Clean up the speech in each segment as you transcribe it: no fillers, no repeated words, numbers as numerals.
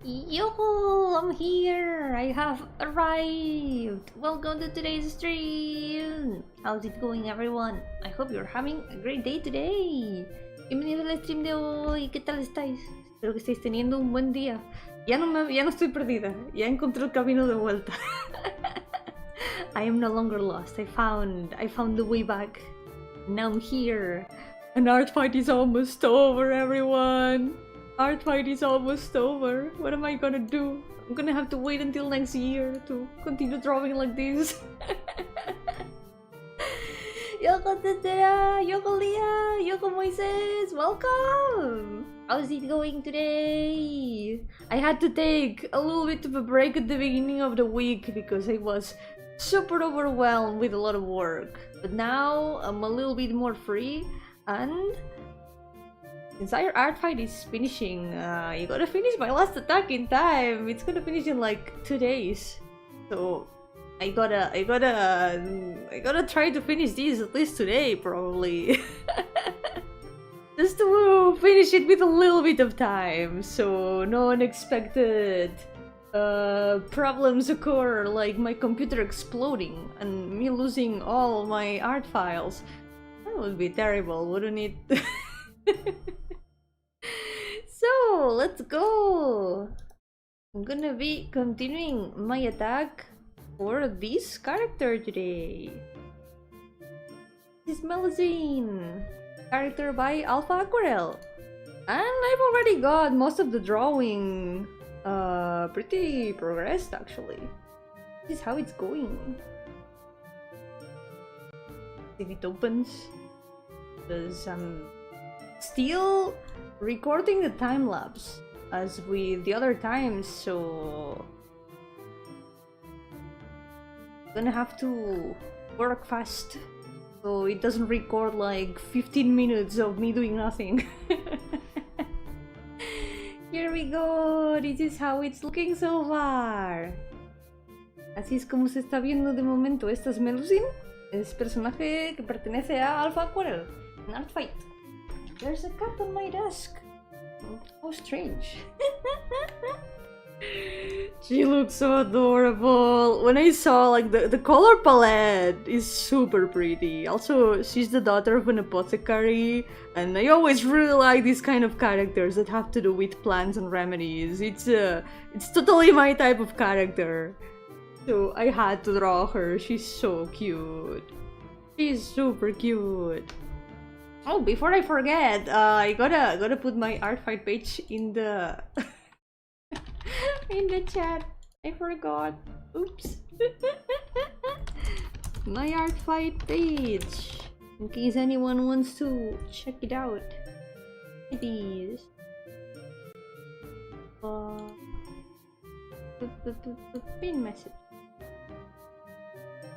Yo-hooo, I'm here! I have arrived! Welcome to today's stream! How's it going, everyone? I hope you're having a great day today! Bienvenidos al stream de hoy, ¿qué tal estáis? Espero que estéis teniendo un buen día. Ya no estoy perdida, ya encontré el camino de vuelta. I am no longer lost, I found the way back. Now I'm here. An art fight is almost over, everyone! Art fight is almost over. What am I gonna do? I'm gonna have to wait until next year to continue drawing like this. Yoko Tetera, Yoko Leah, Yoko Moises, welcome! How's it going today? I had to take a little bit of a break at the beginning of the week because I was super overwhelmed with a lot of work. But now I'm a little bit more free and since our art fight is finishing, you gotta finish my last attack in time. It's gonna finish in like 2 days, so I gotta try to finish this at least today, probably. Just to finish it with a little bit of time, so no unexpected problems occur, like my computer exploding and me losing all my art files. That would be terrible, wouldn't it? So, let's go! I'm gonna be continuing my attack for this character today. This is Melusine, character by Alpha Aquarel. And I've already got most of the drawing pretty progressed actually. This is how it's going. If it opens, because I'm still recording the time lapse as with the other times, so I'm gonna have to work fast so it doesn't record like 15 minutes of me doing nothing. Here we go, this is how it's looking so far. Así es como se está viendo de momento. Esta es Melusine, es personaje que pertenece a Alpha Aquarel en Art Fight. There's a cat on my desk. How strange. She looks so adorable. When I saw like the color palette is super pretty. Also, she's the daughter of an apothecary, and I always really like these kind of characters that have to do with plants and remedies. It's totally my type of character. So I had to draw her. She's so cute. She's super cute. Oh, before I forget, I gotta put my art fight page in the in the chat. I forgot. Oops. My art fight page, in case anyone wants to check it out. It is. Pin message.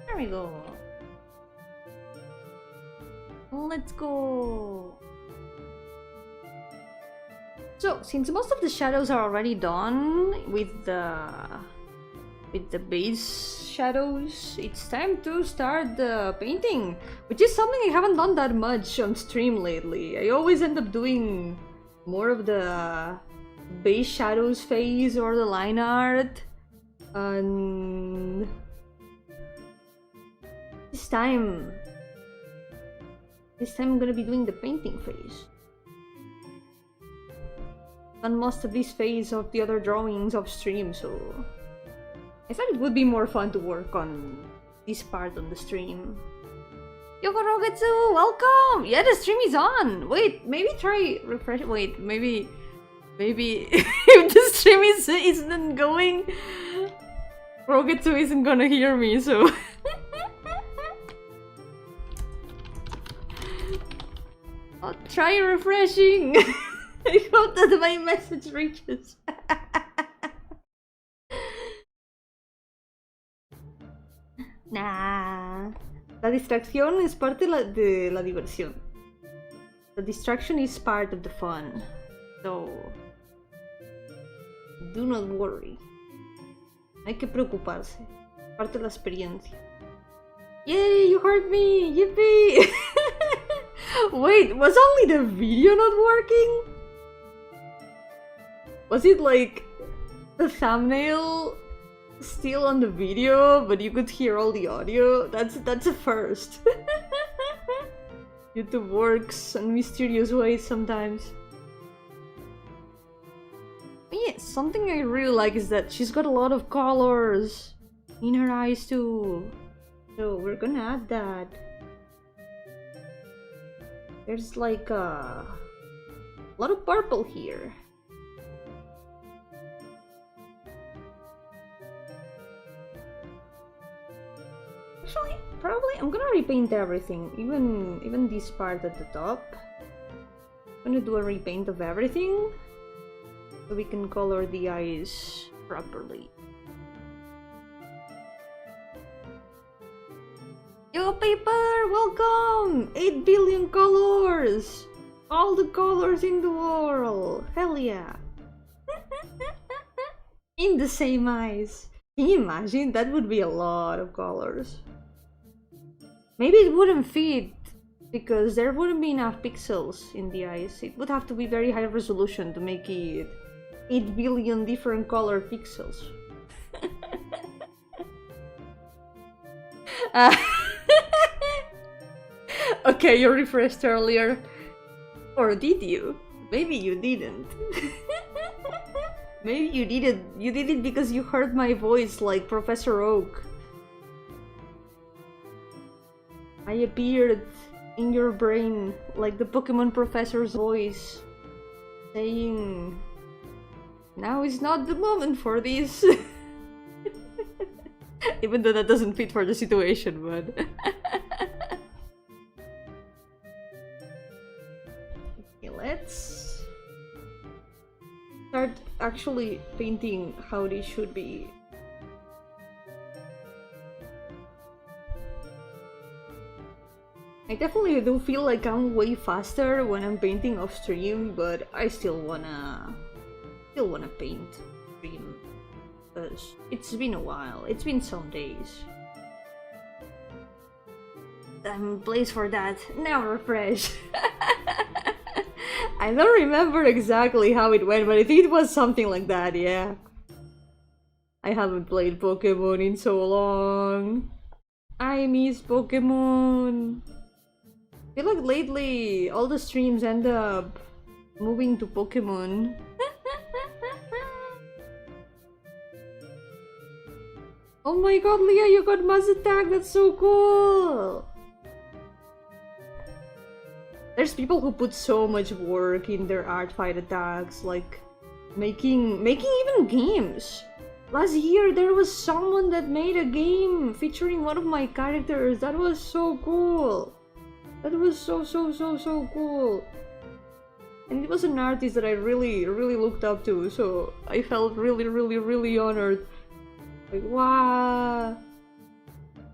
There we go. Let's go! So, since most of the shadows are already done with the base shadows, it's time to start the painting, which is something I haven't done that much on stream lately. I always end up doing more of the base shadows phase or the line art, and this time I'm gonna be doing the painting phase. And most of this phase of the other drawings off stream, so I thought it would be more fun to work on this part on the stream. Yoko Rogetsu, welcome! Yeah, the stream is on! Wait, maybe try refresh. Wait, maybe if the stream isn't going, Rogetsu isn't gonna hear me, so I'll try refreshing. I hope that my message reaches. Nah. La distracción es parte de la diversión. The distraction is part of the fun. So do not worry. No hay que preocuparse. Parte de la experiencia. Yay, you heard me! Yippee! Wait, was only the video not working? Was it like the thumbnail still on the video, but you could hear all the audio. That's a first. YouTube works in mysterious ways sometimes. But yeah, something I really like is that she's got a lot of colors in her eyes too. So we're gonna add that. There's like a lot of purple here. Actually, probably I'm gonna repaint everything, even this part at the top. I'm gonna do a repaint of everything so we can color the eyes properly. Yo, paper, welcome! 8 billion colors! All the colors in the world! Hell yeah! In the same eyes. Can you imagine? That would be a lot of colors. Maybe it wouldn't fit because there wouldn't be enough pixels in the eyes. It would have to be very high resolution to make it 8 billion different color pixels. Okay, you refreshed earlier. Or did you? Maybe you didn't. Maybe you did it because you heard my voice like Professor Oak. I appeared in your brain like the Pokemon professor's voice, saying, now is not the moment for this. Even though that doesn't fit for the situation, but... Okay, let's start actually painting how they should be. I definitely do feel like I'm way faster when I'm painting off stream, but I still wanna paint stream because it's been a while. It's been some days. I'm placed for that. Now refresh. I don't remember exactly how it went, but I think it was something like that. Yeah. I haven't played Pokemon in so long. I miss Pokemon. I feel like lately all the streams end up moving to Pokemon. Oh my god, Leah, you got mass attack, that's so cool! There's people who put so much work in their art fight attacks, like making even games. Last year there was someone that made a game featuring one of my characters. That was so cool. That was so cool. And it was an artist that I really looked up to, so I felt really honored. Like, wow.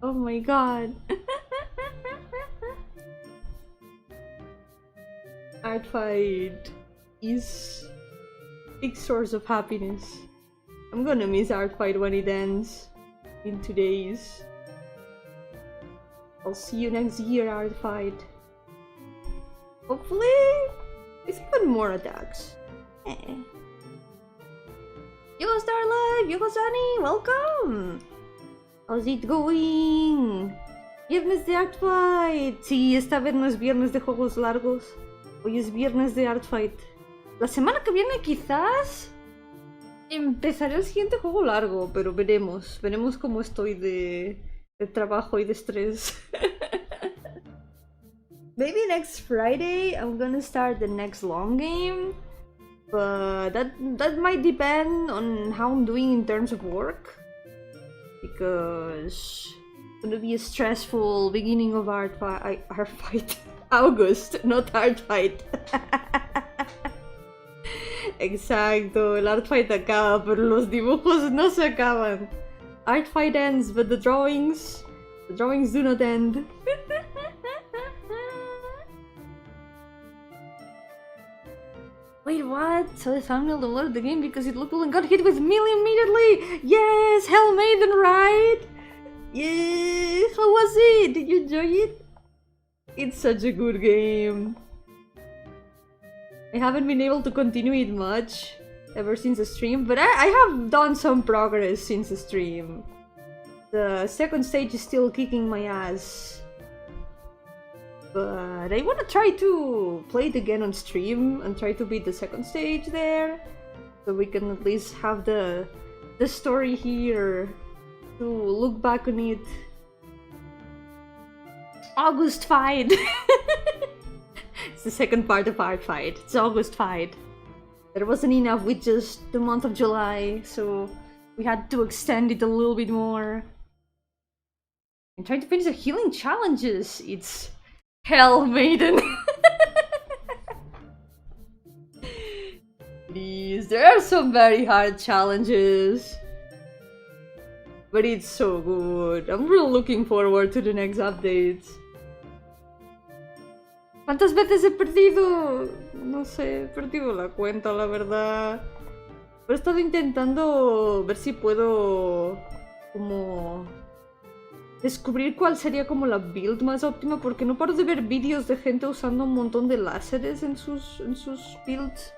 Oh my god. Art fight is big source of happiness. I'm gonna miss art fight when it ends in 2 days. I'll see you next year, art fight. Hopefully, it's even more attacks. Yo, Starlight! Yo, Sunny! Welcome! How's it going? Viernes de art fight. Sí, esta vez no es viernes de juegos largos. Hoy es viernes de art fight. La semana que viene quizás empezaré el siguiente juego largo, pero veremos. Veremos cómo estoy de trabajo y de estrés. Maybe next Friday I'm gonna start the next long game, but that might depend on how I'm doing in terms of work, because it's gonna be a stressful beginning of art fight. August, not art fight. Exacto, el art fight acaba, pero los dibujos no se acaban. Art fight ends, but the drawings do not end. Wait, what? So the thumbnail downloaded the game because it looked cool and got hit with melee immediately! Yes! Hell Maiden, right? Yeah! How was it? Did you enjoy it? It's such a good game. I haven't been able to continue it much ever since the stream, but I have done some progress since the stream. The second stage is still kicking my ass. But I want to try to play it again on stream and try to beat the second stage there. So we can at least have the story here to look back on it. August fight! It's the second part of our fight. It's August fight. There wasn't enough with just the month of July, so we had to extend it a little bit more. I'm trying to finish the healing challenges. It's Hell Maiden. Please, there are some very hard challenges. But it's so good. I'm really looking forward to the next updates. ¿Cuántas veces he perdido? No sé, he perdido la cuenta, la verdad. Pero he estado intentando ver si puedo como descubrir cuál sería como la build más óptima, porque no paro de ver vídeos de gente usando un montón de láseres en sus builds.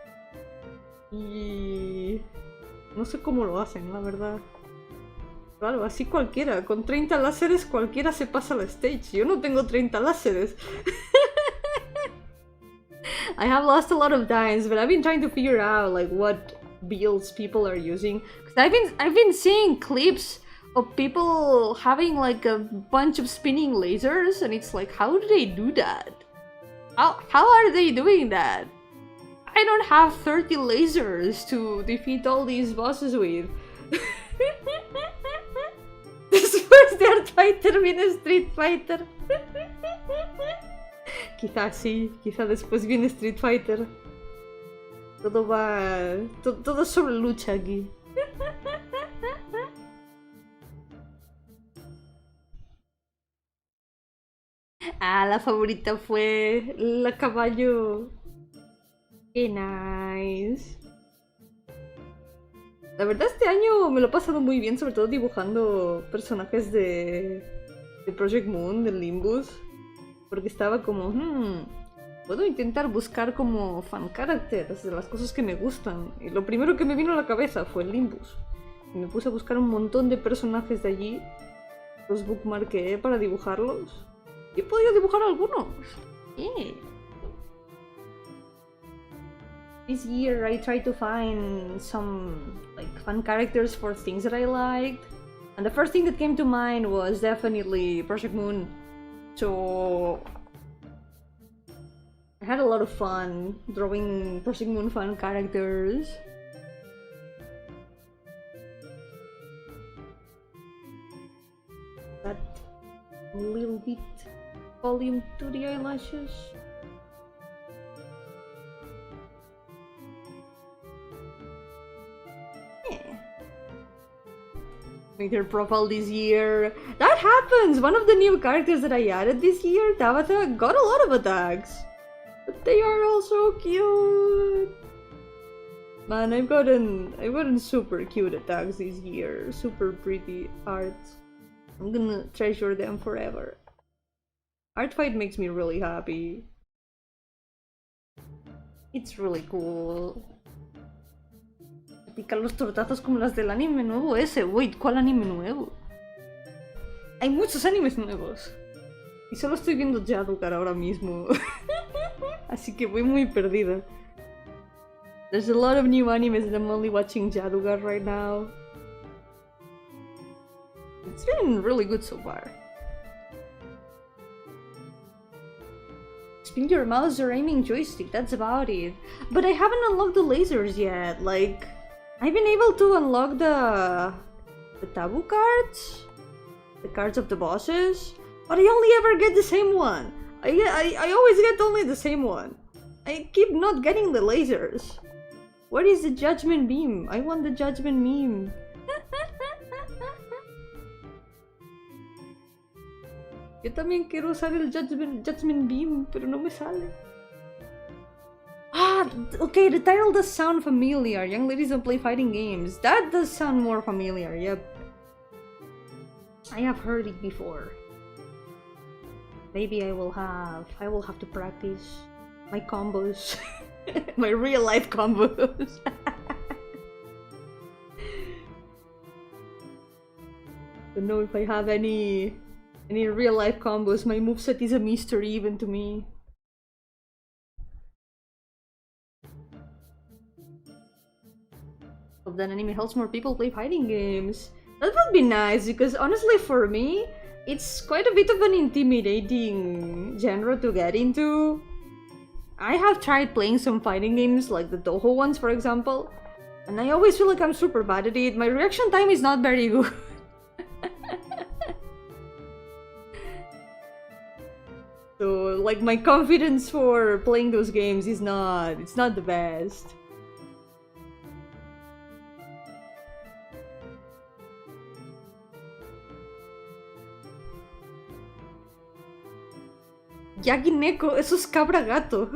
Y no sé cómo lo hacen, la verdad. Claro, así cualquiera. Con 30 láseres cualquiera se pasa la stage. Yo no tengo 30 láseres. I have lost a lot of times, but I've been trying to figure out like what builds people are using. Cause I've been seeing clips of people having like a bunch of spinning lasers, and it's like, how do they do that? How are they doing that? I don't have 30 lasers to defeat all these bosses with. Después de Art Fighter viene Street Fighter. Quizá sí, quizá después viene Street Fighter. Todo va... todo sobre lucha aquí. La favorita fue la caballo. Qué nice. La verdad este año me lo he pasado muy bien, sobre todo dibujando personajes de Project Moon, del Limbus. Porque estaba como, puedo intentar buscar como fan characters de las cosas que me gustan. Y lo primero que me vino a la cabeza fue el Limbus. Y me puse a buscar un montón de personajes de allí. Los bookmarqué para dibujarlos. Y he podido dibujar algunos. Yeah. This year I tried to find some like fun characters for things that I liked. And the first thing that came to mind was definitely Project Moon. So I had a lot of fun drawing Project Moon fan characters. That little bit volume to the eyelashes. Made her profile this year. That happens! One of the new characters that I added this year, Tabitha, got a lot of attacks. But they are all so cute! Man, I've gotten super cute attacks this year. Super pretty arts. I'm gonna treasure them forever. Art fight makes me really happy. It's really cool. Picar los tortazos como las del anime nuevo ese. Wait, ¿cuál anime nuevo? Hay muchos animes nuevos. Y solo estoy viendo Yadugar ahora mismo. Así que voy muy perdida. There's a lot of new animes and I'm only watching Yadugar right now. It's been really good so far. Spin your mouse or aiming joystick, that's about it. But I haven't unlocked the lasers yet, like... I've been able to unlock the taboo cards, the cards of the bosses, but I only ever get the same one. I always get only the same one. I keep not getting the lasers. What is the judgment beam? I want the judgment beam. Yo también quiero usar el judgment beam, pero no me sale. Ah, okay, the title does sound familiar. Young ladies don't play fighting games. That does sound more familiar, yep. I have heard it before. Maybe I will have to practice my combos. My real life combos. Don't know if I have any real life combos. My moveset is a mystery even to me. Hope that anime helps more people play fighting games. That would be nice, because honestly for me, it's quite a bit of an intimidating genre to get into. I have tried playing some fighting games, like the Toho ones for example, and I always feel like I'm super bad at it. My reaction time is not very good. So, like, my confidence for playing those games is not the best. Yagineko, eso es cabra gato.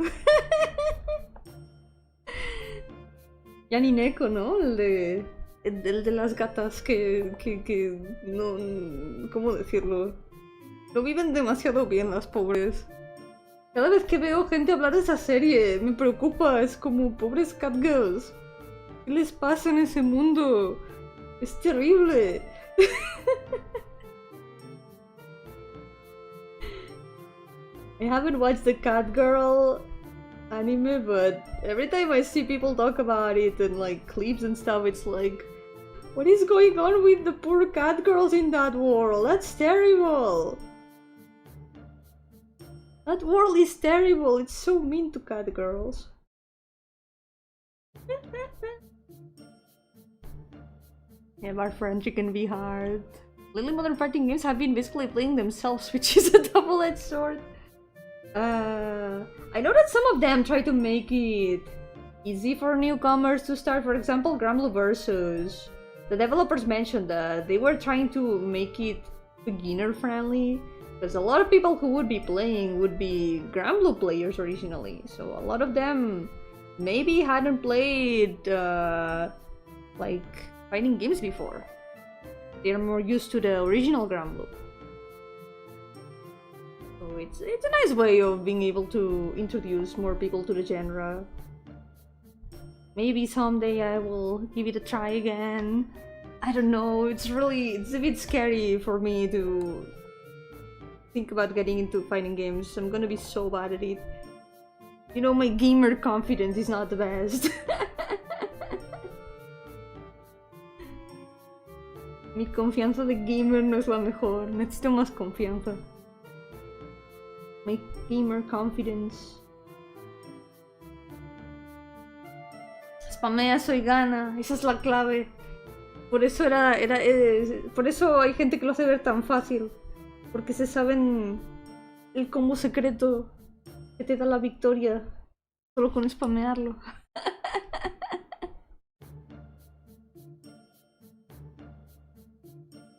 Yanineko, ¿no? El de las gatas que no... ¿Cómo decirlo? No viven demasiado bien las pobres. Cada vez que veo gente hablar de esa serie me preocupa, es como pobres catgirls. ¿Qué les pasa en ese mundo? Es terrible. I haven't watched the Cat Girl anime, but every time I see people talk about it and like clips and stuff, it's like, what is going on with the poor cat girls in that world? That's terrible! That world is terrible, it's so mean to cat girls. Yeah, our friendship can be hard. Lately modern fighting games have been basically playing themselves, which is a double-edged sword. I know that some of them try to make it easy for newcomers to start. For example, Granblue Versus. The developers mentioned that they were trying to make it beginner friendly, because a lot of people who would be playing would be Granblue players originally. So a lot of them maybe hadn't played like fighting games before. They're more used to the original Granblue. So it's a nice way of being able to introduce more people to the genre. Maybe someday I will give it a try again. I don't know, it's a bit scary for me to think about getting into fighting games. I'm gonna be so bad at it. You know, my gamer confidence is not the best. Mi confianza de gamer no es la mejor, necesito más confianza. My gamer confidence. Spamea, soy gana, esa es la clave. Por eso por eso hay gente que lo hace ver tan fácil. Porque se saben el combo secreto que te da la victoria solo con spamearlo.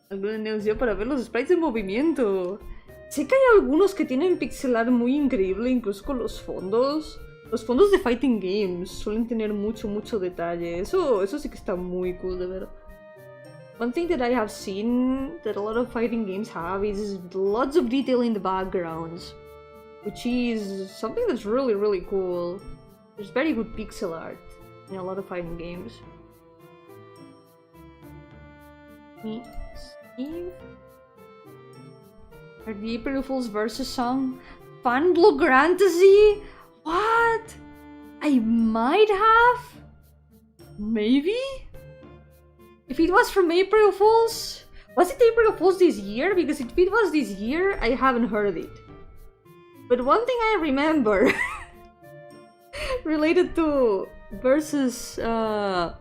Alguna negocio para ver los sprites en movimiento. Sé que hay algunos que tienen pixel art muy increíble, incluso con los fondos. Los fondos de fighting games suelen tener mucho detalle. Eso sí que está muy cool de ver. One thing that I have seen that a lot of fighting games have is lots of detail in the backgrounds, which is something that's really cool. There's very good pixel art in a lot of fighting games. Steve? Are the April Fool's versus song Fan Blue Fantasy? What? I might have? Maybe? If it was from April Fool's? Was it April Fool's this year? Because if it was this year, I haven't heard it. But one thing I remember related to versus I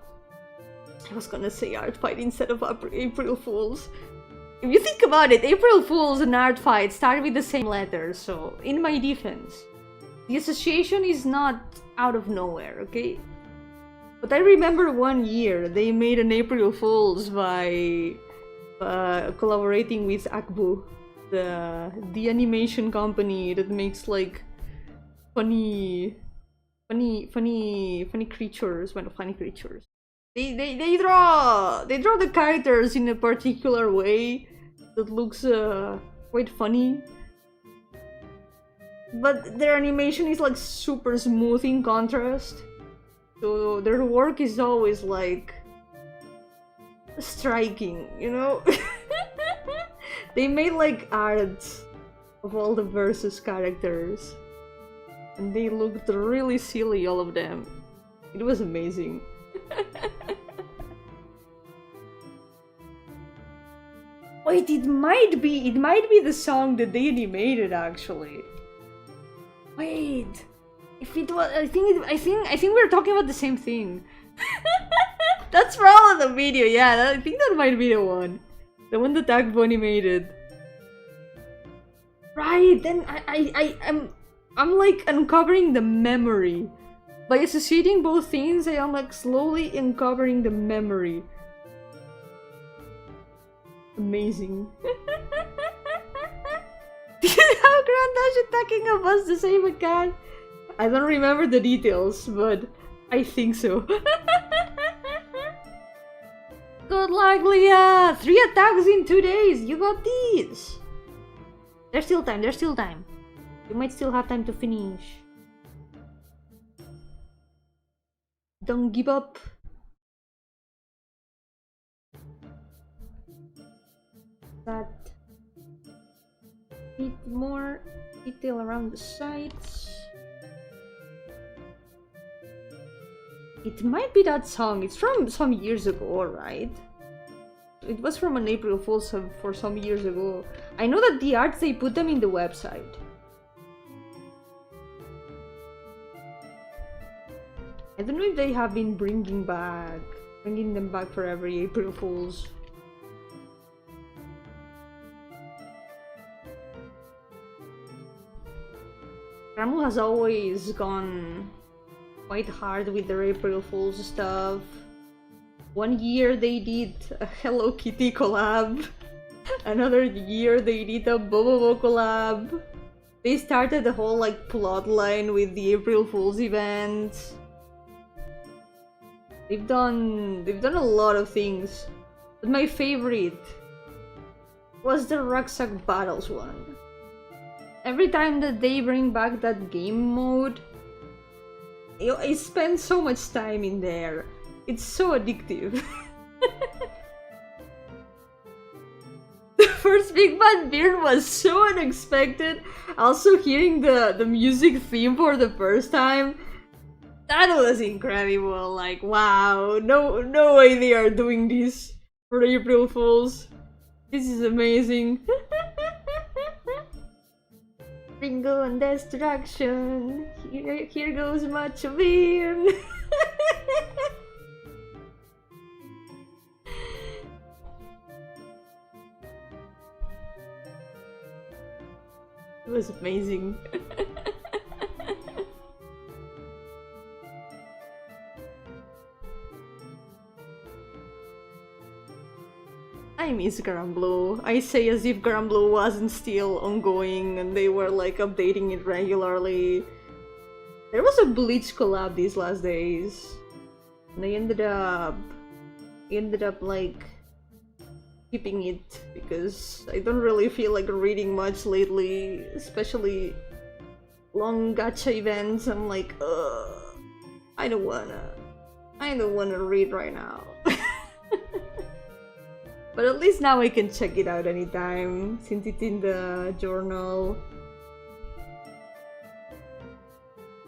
was gonna say art fight instead of April Fool's. If you think about it, April Fool's and art fight start with the same letters, so in my defense, the association is not out of nowhere, okay? But I remember one year they made an April Fool's by collaborating with Akbu, the animation company that makes like funny creatures. Well, funny creatures. They draw the characters in a particular way that looks quite funny. But their animation is like super smooth in contrast. So their work is always like striking, you know? They made like art of all the versus characters. And they looked really silly, all of them. It was amazing. Wait, it might be the song that they animated actually. Wait, if it was, I think we're talking about the same thing. That's probably the video. Yeah, I think that might be the one that Tag Bunny made it. Right, then I'm like uncovering the memory. By associating both things, I am like slowly uncovering the memory. Amazing. How Grandash attacking a bus the same account? I don't remember the details, but I think so. Good luck, Leah! 3 attacks in 2 days! You got these! There's still time. You might still have time to finish. Don't give up. That bit more detail around the sides. It might be that song. It's from some years ago, right? It was from an April Fool's for some years ago. I know that the arts, they put them in the website. I don't know if they have been bringing them back for every April Fool's. Ramu has always gone quite hard with their April Fool's stuff. One year they did a Hello Kitty collab. Another year they did a Bobobo collab. They started the whole like plot line with the April Fool's event. They've done a lot of things. But my favorite was the Rucksack Battles one. Every time that they bring back that game mode, I spend so much time in there. It's so addictive. The first Big Bad Beard was so unexpected. Also hearing the music theme for the first time, that was incredible. Like, wow, no way they are doing this for April Fools. This is amazing. Bingo and destruction. Here goes much of it. It was amazing. I miss Granblue. I say as if Granblue wasn't still ongoing and they were like updating it regularly. There was a Bleach collab these last days. And I ended up like keeping it because I don't really feel like reading much lately, especially long gacha events. I'm like, I don't wanna read right now. But at least now I can check it out anytime, since it's in the journal.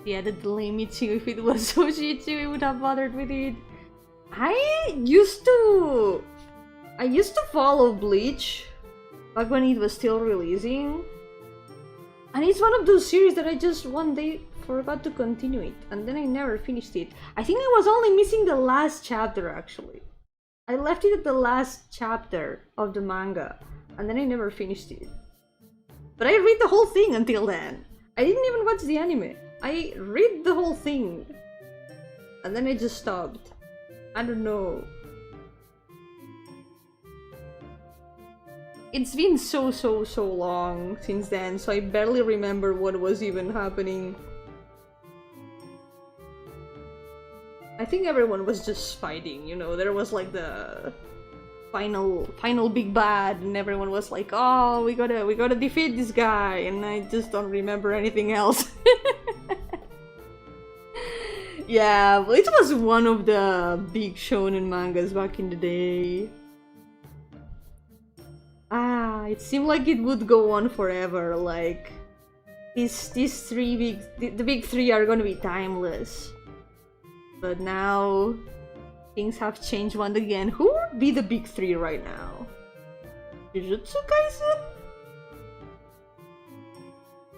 Yeah, the Michiu, if it was Sushichu, we would have bothered with it. I used to follow Bleach back when it was still releasing. And it's one of those series that I just one day forgot to continue it, and then I never finished it. I think I was only missing the last chapter actually. I left it at the last chapter of the manga, and then I never finished it. But I read the whole thing until then. I didn't even watch the anime. I read the whole thing, and then I just stopped. I don't know. It's been so long since then, so I barely remember what was even happening. I think everyone was just fighting, you know, there was like the final big bad and everyone was like, oh, we gotta defeat this guy, and I just don't remember anything else. Yeah, well, it was one of the big shonen mangas back in the day. Ah, It seemed like it would go on forever, like these the big three are gonna be timeless. But now things have changed once again. Who would be the big three right now? Jujutsu Kaisen?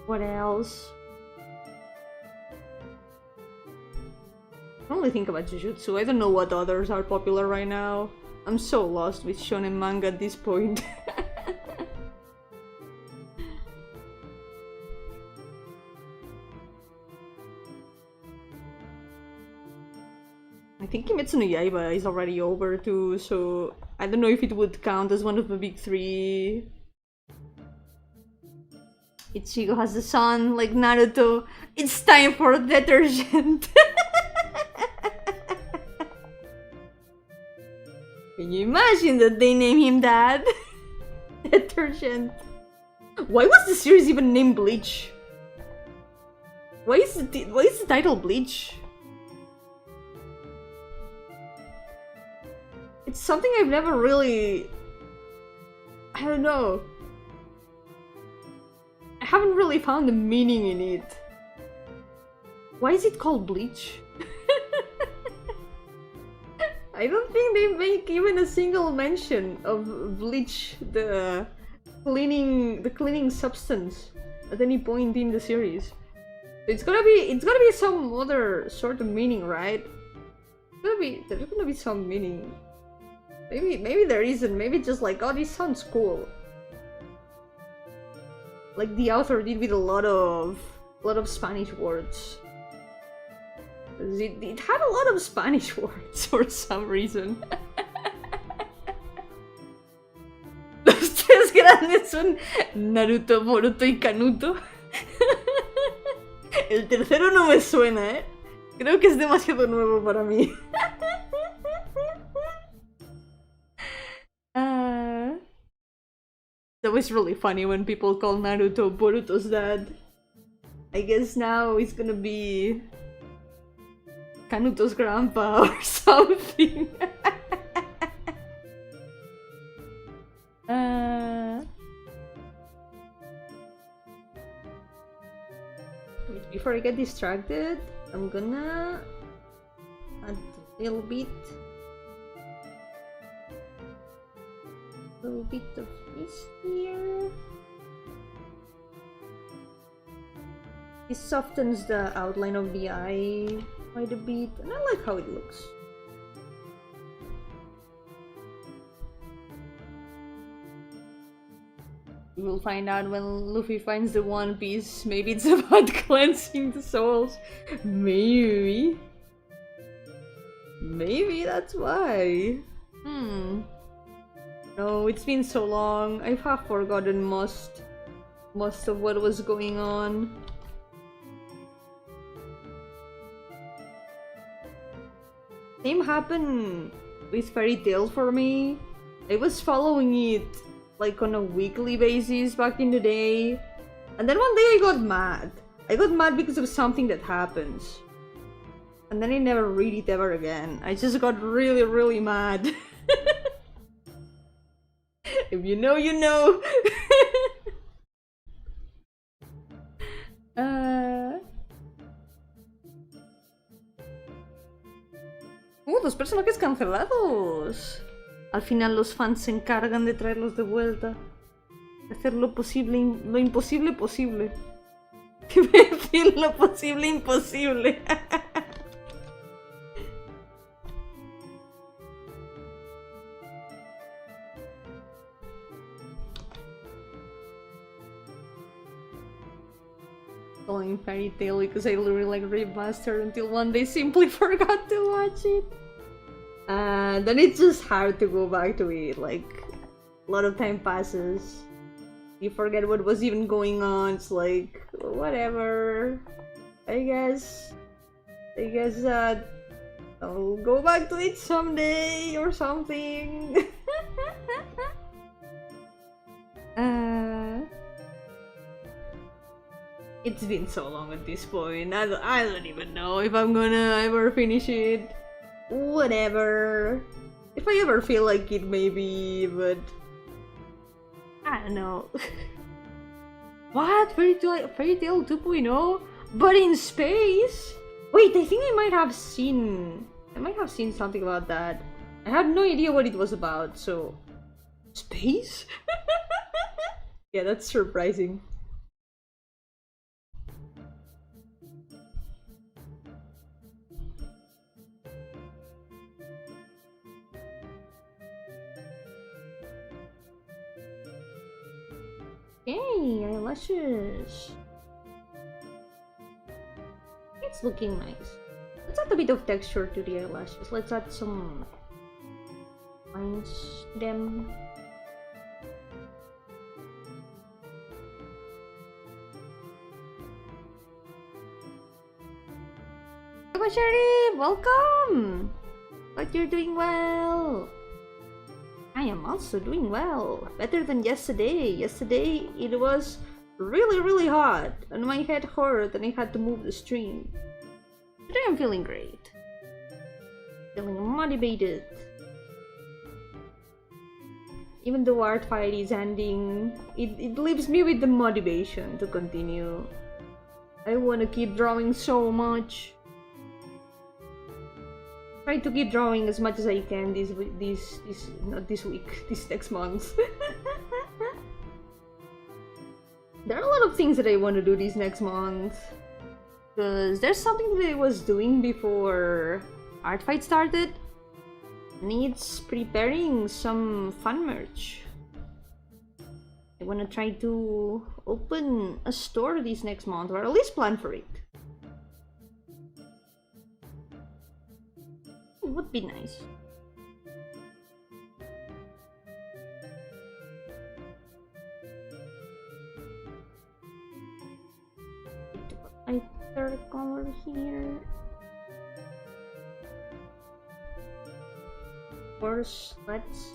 What else? I only think about Jujutsu. I don't know what others are popular right now. I'm so lost with shonen manga at this point. I think Kimetsu no Yaiba is already over too, so I don't know if it would count as one of the big three. Ichigo has a son, like Naruto. It's time for detergent. Can you imagine that they name him that? Detergent. Why was the series even named Bleach? Why is the title Bleach? It's something I've never really... I don't know. I haven't really found the meaning in it. Why is it called Bleach? I don't think they make even a single mention of bleach, the cleaning substance, at any point in the series. It's gotta be some other sort of meaning, right? There's gonna be some meaning. Maybe there isn't. Maybe just like, oh, this sounds cool. Like the author did with a lot of Spanish words. It had a lot of Spanish words for some reason. Los tres grandes son Naruto, Boruto y Kanuto. El tercero no me suena, Creo que es demasiado nuevo para mí. That was really funny when people call Naruto Boruto's dad. I guess now it's gonna be Kanuto's grandpa or something. Wait, before I get distracted, I'm gonna add a little bit of this here. This softens the outline of the eye quite a bit, and I like how it looks. We will find out when Luffy finds the One Piece. Maybe it's about cleansing the souls. Maybe that's why. No, it's been so long. I've half forgotten most of what was going on. Same happened with Fairy Tail for me. I was following it like on a weekly basis back in the day, and then one day I got mad. I got mad because of something that happens, and then I never read it ever again. I just got really, really mad. If you know, you know. Los personajes cancelados. Al final los fans se encargan de traerlos de vuelta. De hacer lo posible, lo imposible posible. Decir lo posible imposible. Calling Fairy Tail because I literally like remastered until one day simply forgot to watch it. Then it's just hard to go back to it. Like, a lot of time passes. You forget what was even going on. It's like, whatever. I guess that I'll go back to it someday or something. It's been so long at this point. I don't even know if I'm gonna ever finish it. Whatever. If I ever feel like it, maybe, but I don't know. What? Fairy Tail 2.0? But in space? Wait, I think I might have seen something about that. I had no idea what it was about, so... Space? Yeah, that's surprising. Hey, eyelashes. It's looking nice. Let's add a bit of texture to the eyelashes. Let's add some lines to them. Hello, Sherry! Welcome! But you're doing well. I am also doing well. Better than yesterday. Yesterday it was really hot and my head hurt and I had to move the stream. Today I'm feeling great. Feeling motivated. Even though art fight is ending, it leaves me with the motivation to continue. I want to keep drawing so much. Try to keep drawing as much as I can this next month. There are a lot of things that I want to do this next month. Because there's something that I was doing before art fight started. Needs preparing some fun merch. I want to try to open a store this next month, or at least plan for it. It would be nice. Lighter color here. Of course, let's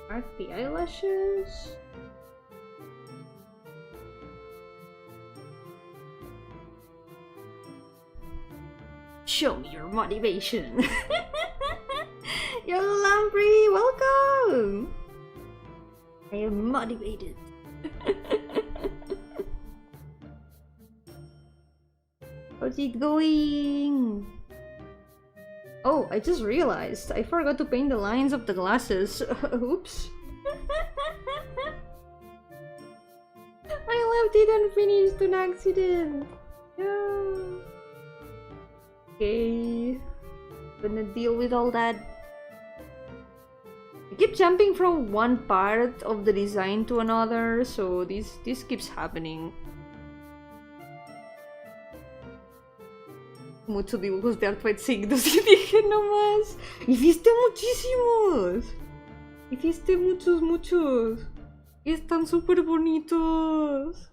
start the eyelashes. Show me your motivation. Yo, Lamprey, welcome! I am motivated. How's it going? Oh, I just realized I forgot to paint the lines of the glasses. Oops. I left it unfinished on accident. Yeah. Okay, gonna deal with all that. I keep jumping from one part of the design to another, so this keeps happening. Muchos dibujos de art seguidos y dije nomás. Hiciste muchísimos. Hiciste muchos. Y están súper bonitos.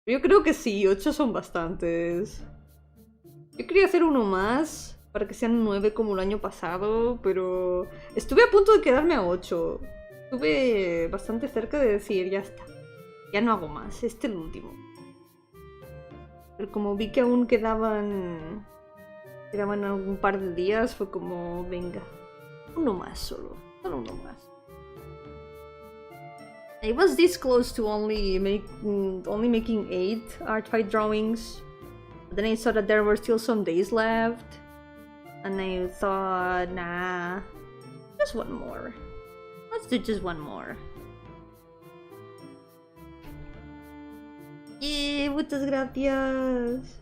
Yo creo que sí, 8 son bastantes. Yo quería hacer uno más, para que sean 9 como el año pasado, pero estuve a punto de quedarme a 8. Estuve bastante cerca de decir, ya está, ya no hago más, este es el último. Pero como vi que aún quedaban algún par de días, fue como, venga, uno más solo uno más. I was this close to only making 8 art fight drawings. But then I saw that there were still some days left, and I thought, nah, just one more. Let's do just one more. Yeah, muchas gracias.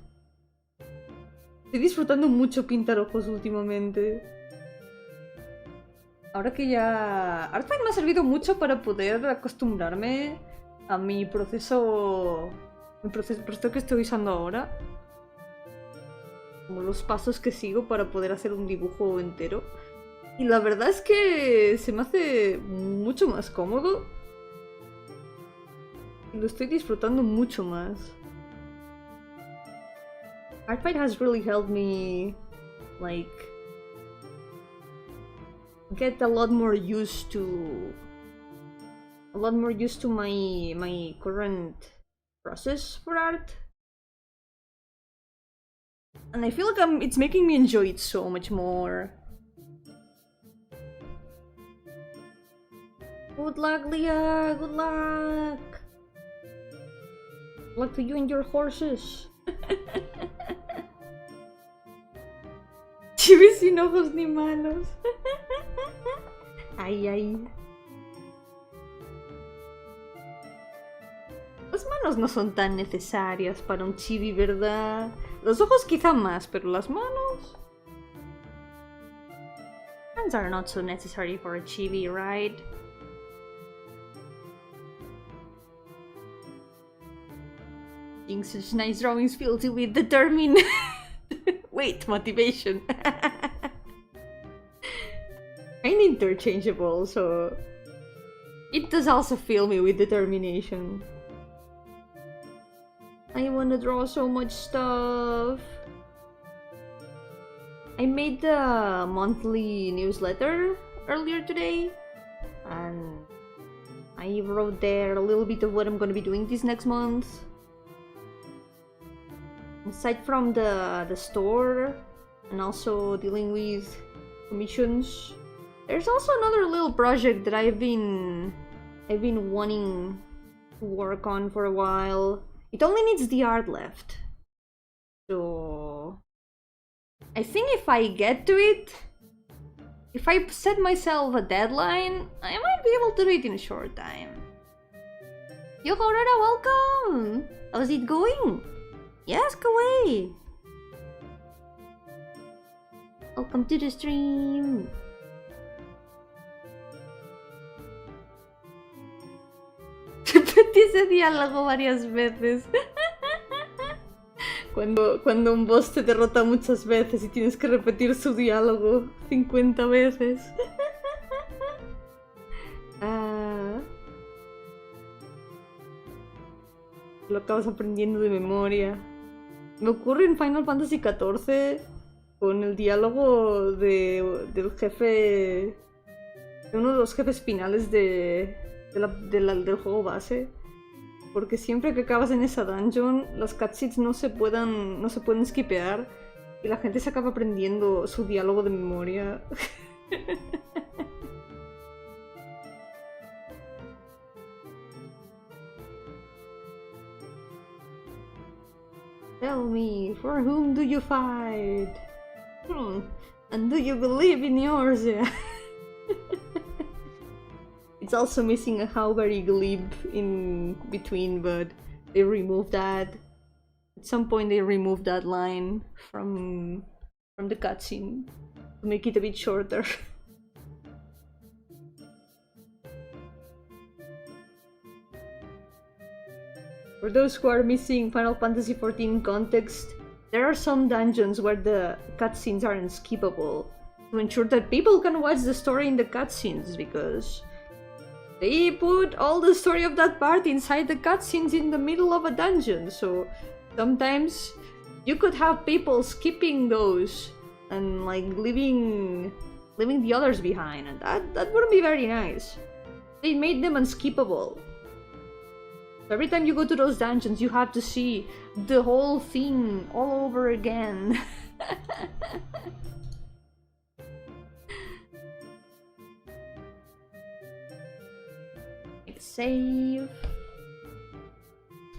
Estoy disfrutando mucho pintar ojos últimamente. Ahora que ya... Art fight me ha servido mucho para poder acostumbrarme a mi proceso que estoy usando ahora. Como los pasos que sigo para poder hacer un dibujo entero. Y la verdad es que se me hace mucho más cómodo. Y lo estoy disfrutando mucho más. Art fight has really helped me, like, get a lot more used to my current process for art. And I feel like it's making me enjoy it so much more. Good luck, Leah! Good luck! Good luck to you and your horses! Chibi sin ojos ni manos. Ay, ay. Las manos no son tan necesarias para un chibi, ¿verdad? Los ojos quizá más, pero las manos... Hands are not so necessary for a chibi, right? Being such nice drawings filled you with determined... Wait, motivation. I'm interchangeable, so... It does also fill me with determination. I wanna draw so much stuff. I made the monthly newsletter earlier today, and I wrote there a little bit of what I'm gonna be doing this next month. Aside from the store and also dealing with commissions, there's also another little project that I've been wanting to work on for a while. It only needs the art left, so I think if I get to it, if I set myself a deadline, I might be able to do it in a short time. Yo, Aurora, welcome! How's it going? Yes, go away! Welcome to the stream! Repetí ese diálogo varias veces. Cuando un boss te derrota muchas veces y tienes que repetir su diálogo 50 veces. Lo acabas aprendiendo de memoria. Me ocurre en Final Fantasy XIV con el diálogo del jefe... de uno de los jefes finales del juego base. Porque siempre que acabas en esa dungeon, las cutscenes no se pueden skipear y la gente se acaba aprendiendo su diálogo de memoria. Tell me, for whom do you fight? And do you believe in yours? It's also missing a how very glib in between, but they removed that. At some point they removed that line from the cutscene to make it a bit shorter. For those who are missing Final Fantasy XIV context, there are some dungeons where the cutscenes are unskippable to ensure that people can watch the story in the cutscenes, because they put all the story of that part inside the cutscenes in the middle of a dungeon, so sometimes you could have people skipping those and like leaving the others behind, and that wouldn't be very nice. They made them unskippable. So every time you go to those dungeons, you have to see the whole thing all over again. Save.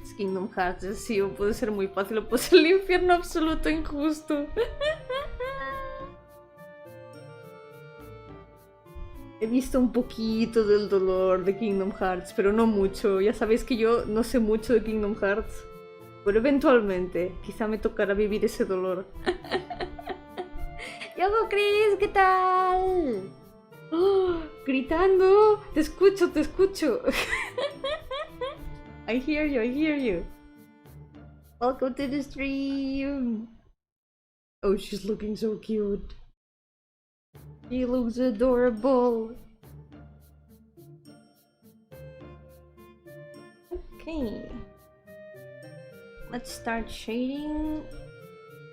Es Kingdom Hearts, sí, o puede ser muy fácil, o puede ser el infierno absoluto injusto. He visto un poquito del dolor de Kingdom Hearts, pero no mucho. Ya sabéis que yo no sé mucho de Kingdom Hearts, pero eventualmente quizá me tocará vivir ese dolor. ¡Yogo Chris! ¿Qué tal? ¡Oh! Gritando. Te escucho, te escucho. I hear you, I hear you. Welcome to the stream. Oh, she's looking so cute. She looks adorable. Okay. Let's start shading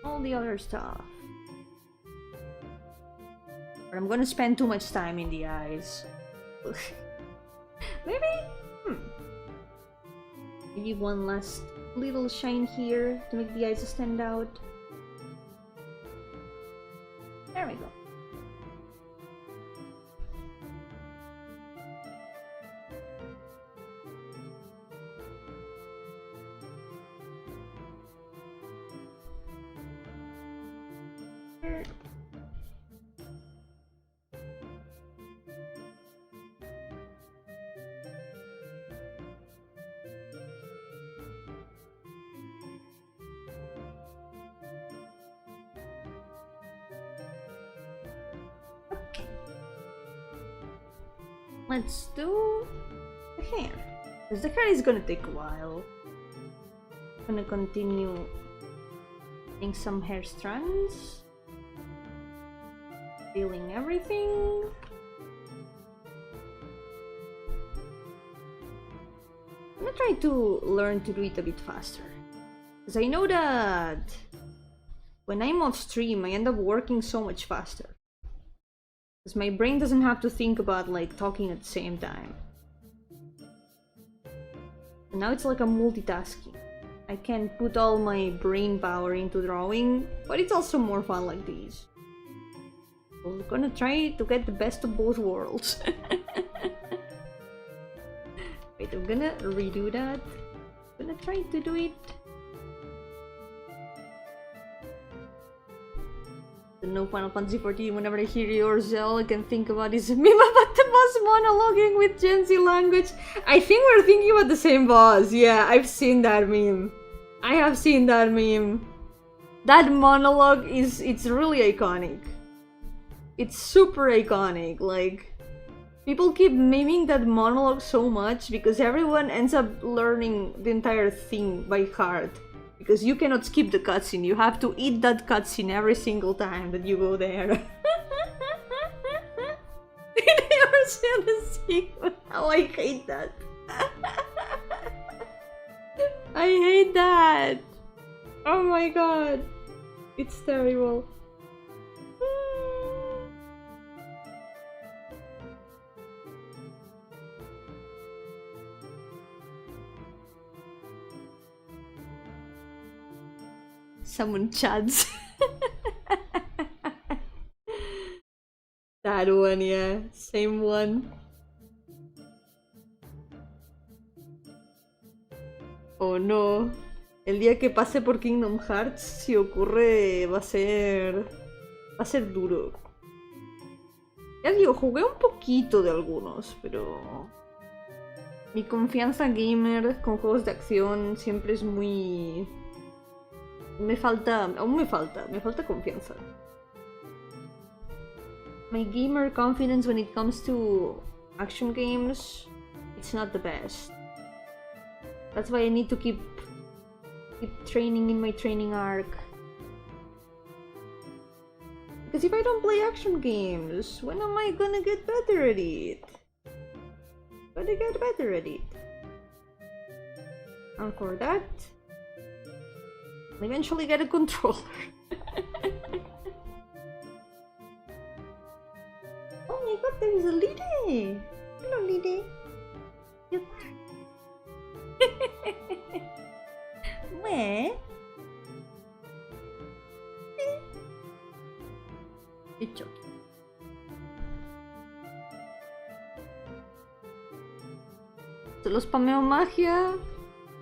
all the other stuff. But I'm gonna spend too much time in the eyes. Maybe? Maybe one last little shine here to make the eyes stand out. There we go. Okay. Let's do the hair. Because the hair is gonna take a while. I'm gonna continue doing some hair strands. Feeling everything. I'm gonna try to learn to do it a bit faster. Because I know that when I'm off stream, I end up working so much faster. Because my brain doesn't have to think about like talking at the same time. And now it's like a multitasking. I can put all my brain power into drawing, but it's also more fun like this. We're gonna try to get the best of both worlds. Wait, I'm gonna redo that. I'm gonna try to do it. No Final Fantasy 14, whenever I hear yours, all I can think about is meme about the boss monologuing with Gen Z language. I think we're thinking about the same boss. Yeah, I've seen that meme. I have seen that meme. That monologue it's really iconic. It's super iconic. Like, people keep memeing that monologue so much because everyone ends up learning the entire thing by heart. Because you cannot skip the cutscene, you have to eat that cutscene every single time that you go there. Did I ever see the sequel? Oh, I hate that. I hate that. Oh my god. It's terrible. Someone chads. That one, yeah. Same one. Oh no. El día que pase por Kingdom Hearts, si ocurre, va a ser duro. Ya digo, jugué un poquito de algunos, pero mi confianza gamer con juegos de acción siempre es muy... aún me falta confianza. My gamer confidence when it comes to action games, it's not the best. That's why I need to keep training in my training arc. Because if I don't play action games, when am I gonna get better at it? Gotta get better at it. And for that, I'll eventually get a controller. Oh my god, there is a lady! Hello, lady. Yep. Where? It's okay. Solo spameo magia.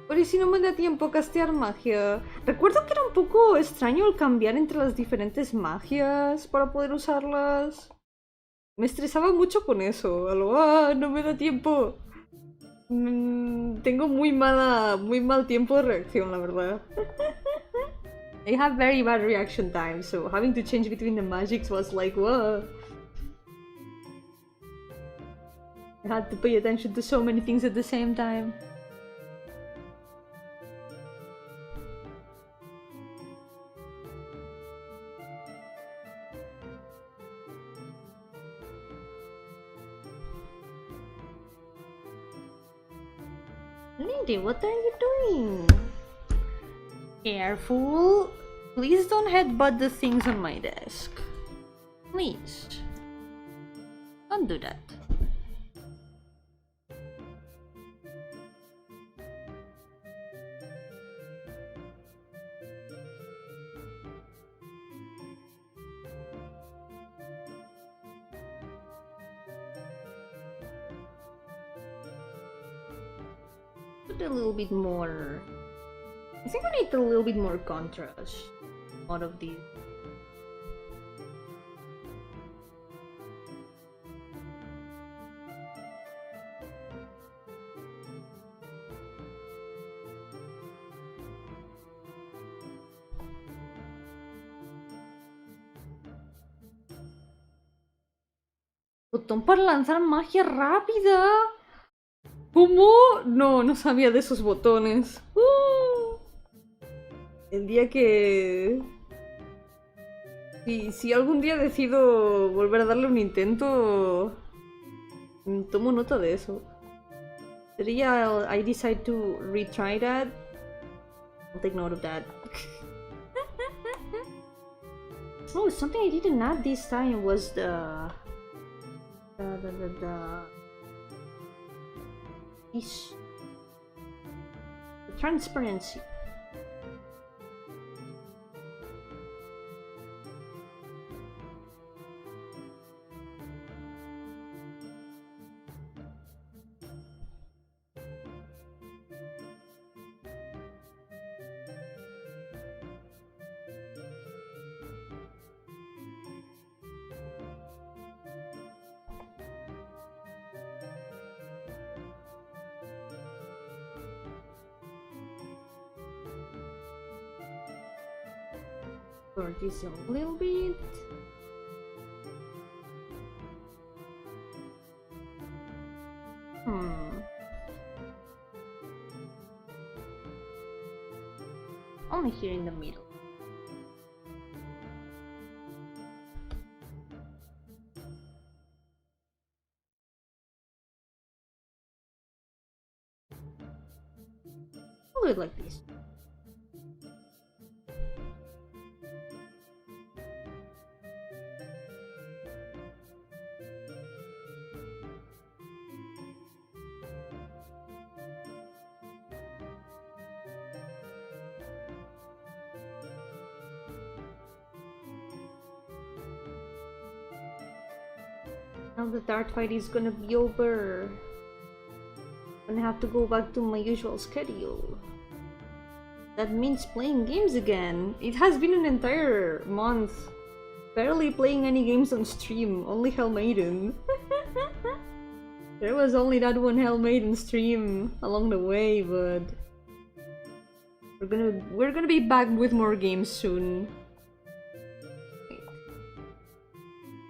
Pero si no me da tiempo a castear magia. Recuerdo que era un poco extraño el cambiar entre las diferentes magias para poder usarlas. Me estresaba mucho con eso. No me da tiempo. Tengo muy mal tiempo de reacción, la verdad. I have very bad reaction time, so having to change between the magics was like, whoa. I had to pay attention to so many things at the same time. Lady, what are you doing? Careful. Please don't headbutt the things on my desk. Please. Don't do that. A little bit more. I think I need a little bit more contrast out of these. Botón para lanzar magia rápida. ¿Cómo? No, no sabía de esos botones. El día que... Si algún día decido volver a darle un intento, tomo nota de eso. Sería I decide to retry that. I'll take note of that. Oh, something I didn't add this time was the transparency. For this a little bit. Only here in the middle. I'll do it like this. Now the art fight is gonna be over. I'm gonna have to go back to my usual schedule. That means playing games again. It has been an entire month. Barely playing any games on stream, only Hell Maiden. There was only that one Hell Maiden stream along the way, but we're gonna be back with more games soon.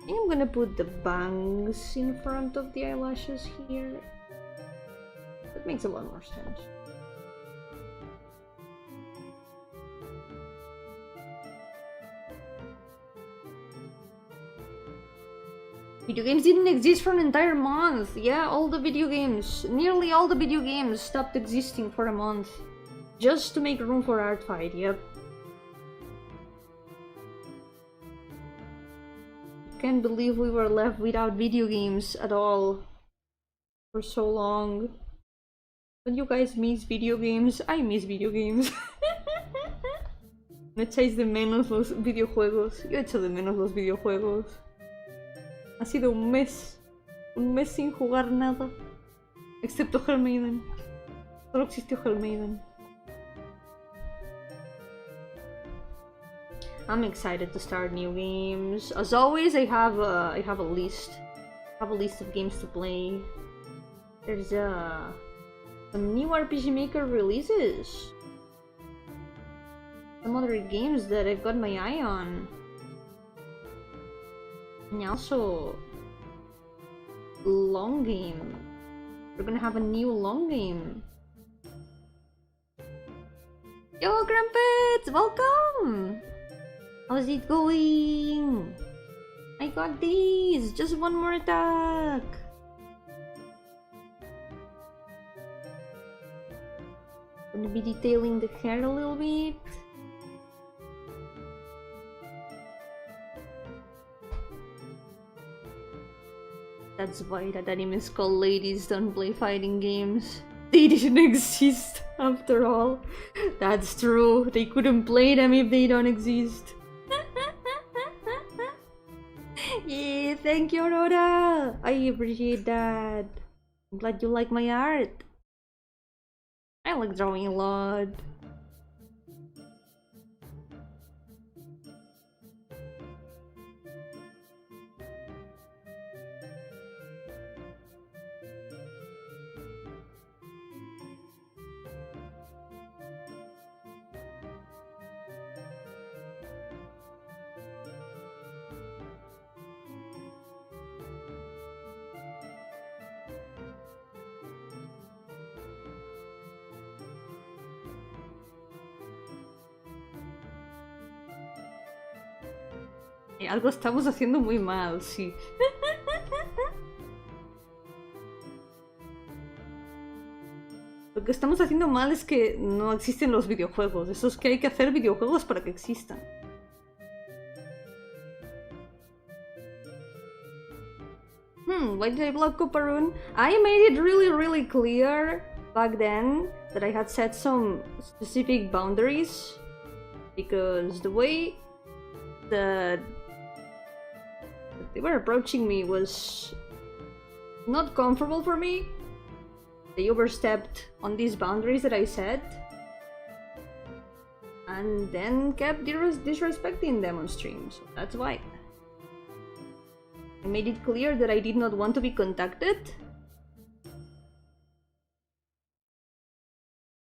I think I'm gonna put the bangs in front of the eyelashes here. That makes a lot more sense. Video games didn't exist for an entire month. Yeah, all the video games, nearly all the video games stopped existing for a month. Just to make room for art fight, yep. Can't believe we were left without video games at all for so long. Don't you guys miss video games? I miss video games. ¿No echáis de menos los videojuegos? Yo echo de menos los videojuegos. Ha sido un mes sin jugar nada. Excepto Hell Maiden. Solo existió Hell Maiden. I'm excited to start new games. As always, I have a list. I have a list of games to play. There's some new RPG Maker releases. Some other games that I've got my eye on. And also, long game. We're gonna have a new long game. Yo, Crumpets! Welcome! How's it going? I got these! Just one more attack! Gonna be detailing the hair a little bit. That's why that anime is called Ladies Don't Play Fighting Games. They didn't exist after all. That's true. They couldn't play them if they don't exist. Yeah, thank you, Aurora. I appreciate that. I'm glad you like my art. I like drawing a lot. Algo estamos haciendo muy mal, sí. Lo que estamos haciendo mal es que no existen los videojuegos. Eso es que hay que hacer videojuegos para que existan. Why did I block Coparoon? I made it really clear back then that I had set some specific boundaries. Because the way that they were approaching me was not comfortable for me. They overstepped on these boundaries that I set and then kept disrespecting them on stream, so that's why. I made it clear that I did not want to be contacted.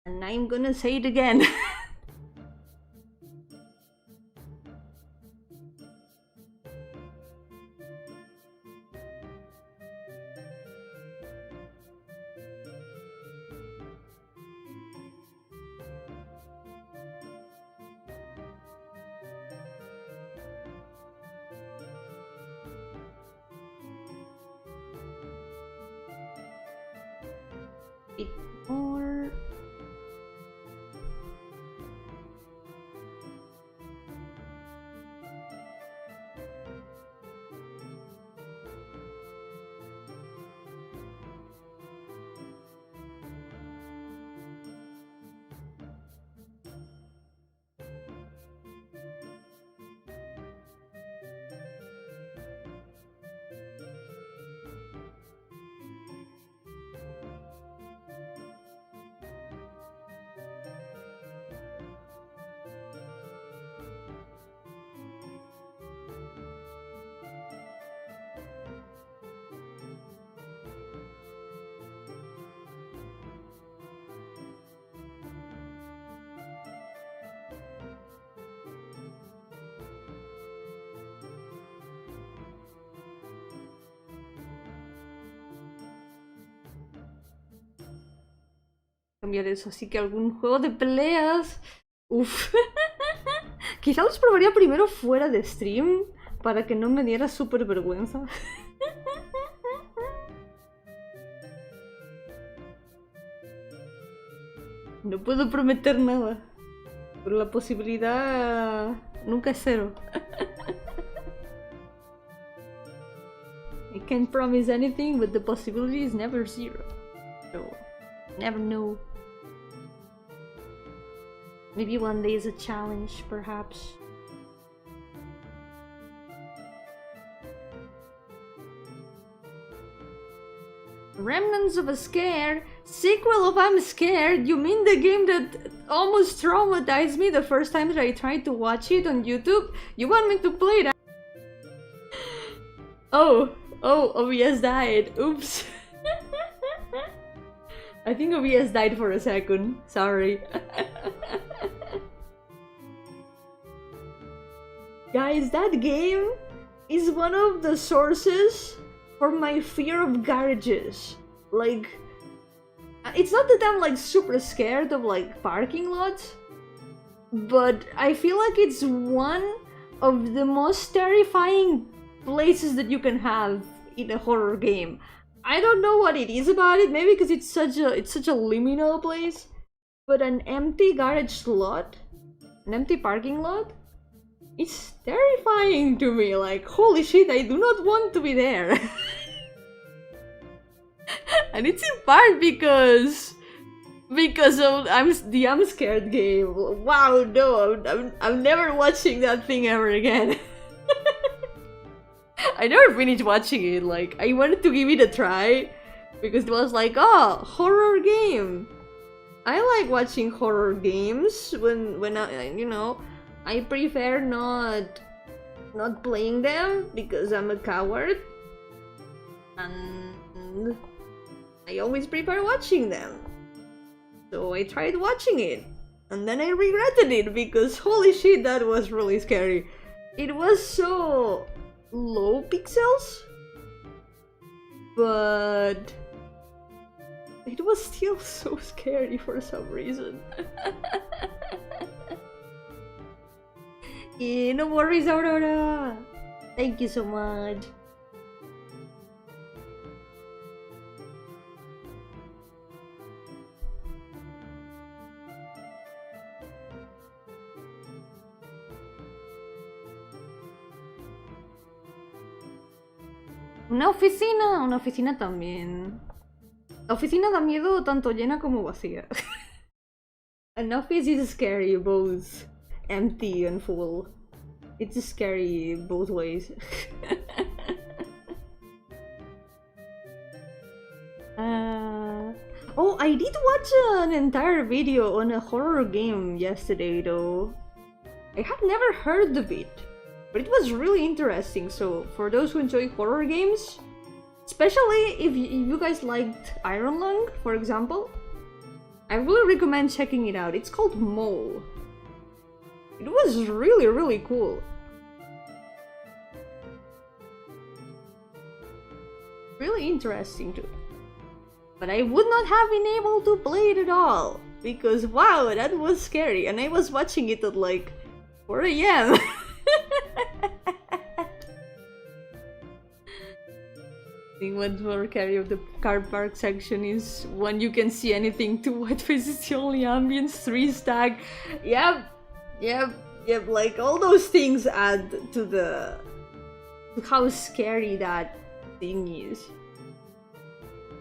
And I'm gonna say it again. Bit more. Cambiar eso, así que algún juego de peleas. Uf. Quizá los probaría primero fuera de stream para que no me diera súper vergüenza. No puedo prometer nada, pero la posibilidad nunca es cero. I can't promise anything, but the possibility is never zero. So, never know. Maybe one day is a challenge, perhaps. Remnants of a Scare? Sequel of I'm Scared? You mean the game that almost traumatized me the first time that I tried to watch it on YouTube? You want me to play that? Oh, OBS died. Oops. I think OBS died for a second. Sorry. Guys, that game is one of the sources for my fear of garages. Like, it's not that I'm like super scared of like parking lots, but I feel like it's one of the most terrifying places that you can have in a horror game. I don't know what it is about it, maybe because it's such a liminal place, but an empty garage lot, an empty parking lot, it's terrifying to me. Like, holy shit, I do not want to be there. And it's in part because of the I'm Scared game. Wow, no, I'm never watching that thing ever again. I never finished watching it. Like, I wanted to give it a try because it was like, oh, horror game. I like watching horror games when I, you know, I prefer not playing them because I'm a coward, and I always prefer watching them. So I tried watching it, and then I regretted it because holy shit, that was really scary. It was so low pixels, but it was still so scary for some reason. No worries, Aurora. Thank you so much. Una oficina también. La oficina da miedo tanto llena como vacía. An office is scary, both empty and full. It's scary both ways. Oh, I did watch an entire video on a horror game yesterday though. I had never heard of it, but it was really interesting. So for those who enjoy horror games, especially if you guys liked Iron Lung, for example, I really recommend checking it out. It's called Mole. It was really cool. Really interesting too. But I would not have been able to play it at all, because wow, that was scary, and I was watching it at like 4 AM. The one for carry of the car park section is when you can see anything. 2 white faces, the only ambience, 3 stag. Yep, like all those things add to how scary that thing is.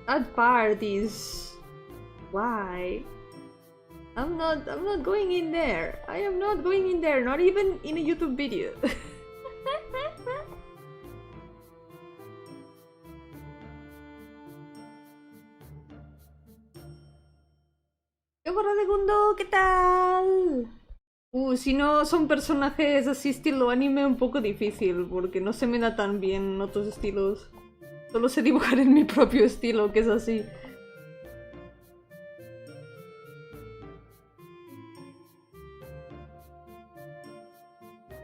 That part is why I'm not going in there. I am not going in there, not even in a YouTube video. Hola Segundo, ¿qué tal? Si no son personajes así estilo anime, un poco difícil, porque no se me da tan bien otros estilos. Solo sé dibujar en mi propio estilo, que es así.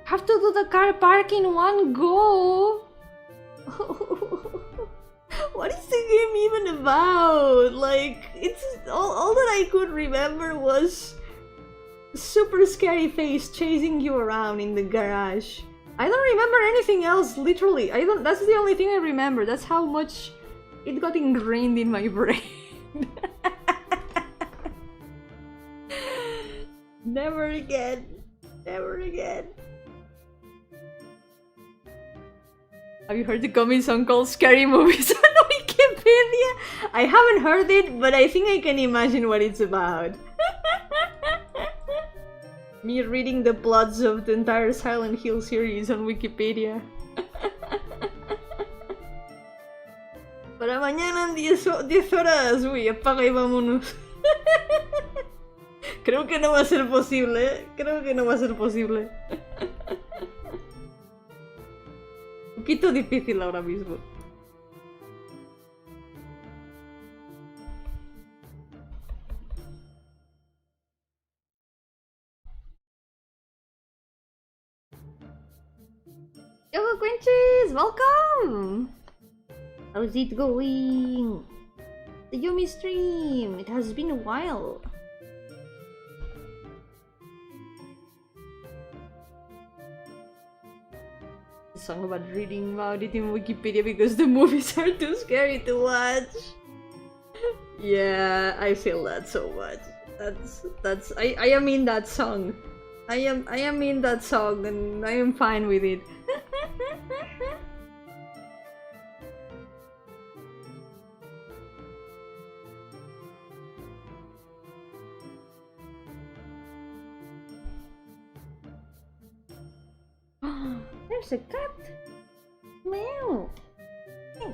Have to do the car park in one go! What is the game even about? Like, it's all that I could remember was super scary face chasing you around in the garage. I don't remember anything else, literally. That's the only thing I remember. That's how much it got ingrained in my brain. Never again. Never again. Have you heard the coming song called Scary Movies on Wikipedia? I haven't heard it, but I think I can imagine what it's about. Me reading the plots of the entire Silent Hill series on Wikipedia. Para mañana en 10 horas. Uy, apaga y vámonos. Creo que no va a ser posible, ¿eh? Creo que no va a ser posible. Un poquito difícil ahora mismo. Yo-hooo Quenches, welcome! How's it going? The Yomi stream, it has been a while. A song about reading about it in Wikipedia because the movies are too scary to watch. Yeah, I feel that so much. I am in that song. I am in that song and I am fine with it. There's a cat! Meow! Hey.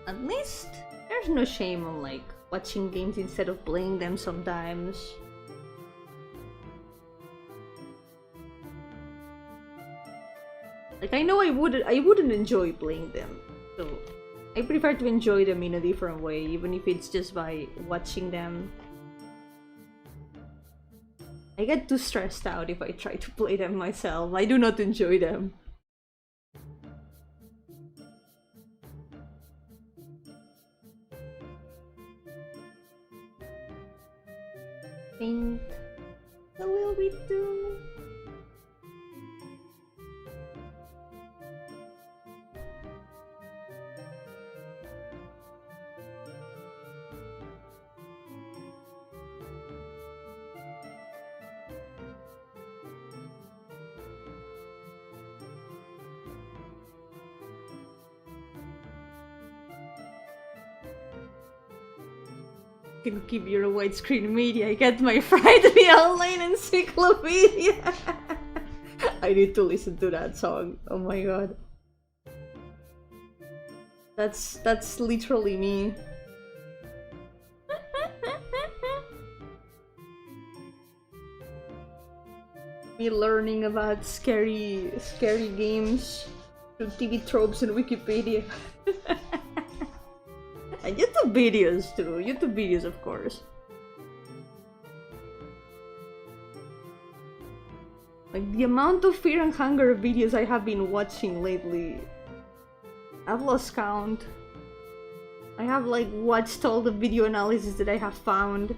At least there's no shame on like watching games instead of playing them sometimes. Like, I know I wouldn't enjoy playing them, so I prefer to enjoy them in a different way, even if it's just by watching them. I get too stressed out if I try to play them myself. I do not enjoy them. Think a little bit too. Can keep your widescreen media. I get my Friday online encyclopedia. I need to listen to that song. Oh my god. That's literally me. Me learning about scary games through TV tropes and Wikipedia. And YouTube videos too. YouTube videos, of course. Like the amount of Fear and Hunger videos I have been watching lately, I've lost count. I have like watched all the video analysis that I have found.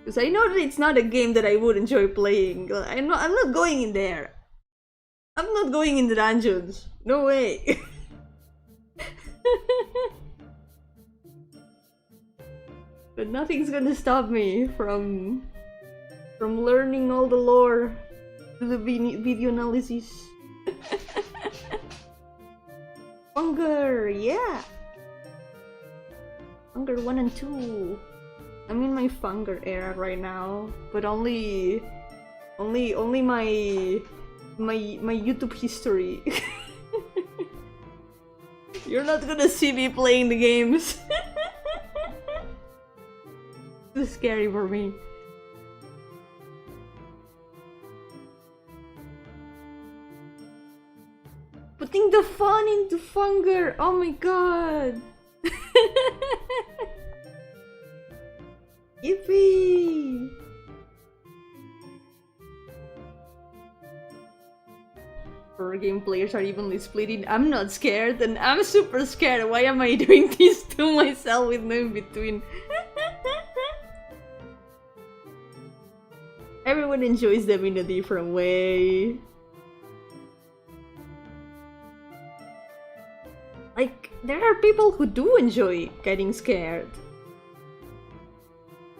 Because I know that it's not a game that I would enjoy playing. I'm not going in there. I'm not going in the dungeons. No way. But nothing's gonna stop me from learning all the lore through the video analysis. Hunger, yeah! Hunger 1 and 2. I'm in my Funger era right now, but only my YouTube history. You're not gonna see me playing the games. Too scary for me. Putting the fun into Funger. Oh my god. Yippee! Horror game players are evenly splitting. I'm not scared and I'm super scared. Why am I doing this to myself with no in between? Everyone enjoys them in a different way. Like, there are people who do enjoy getting scared.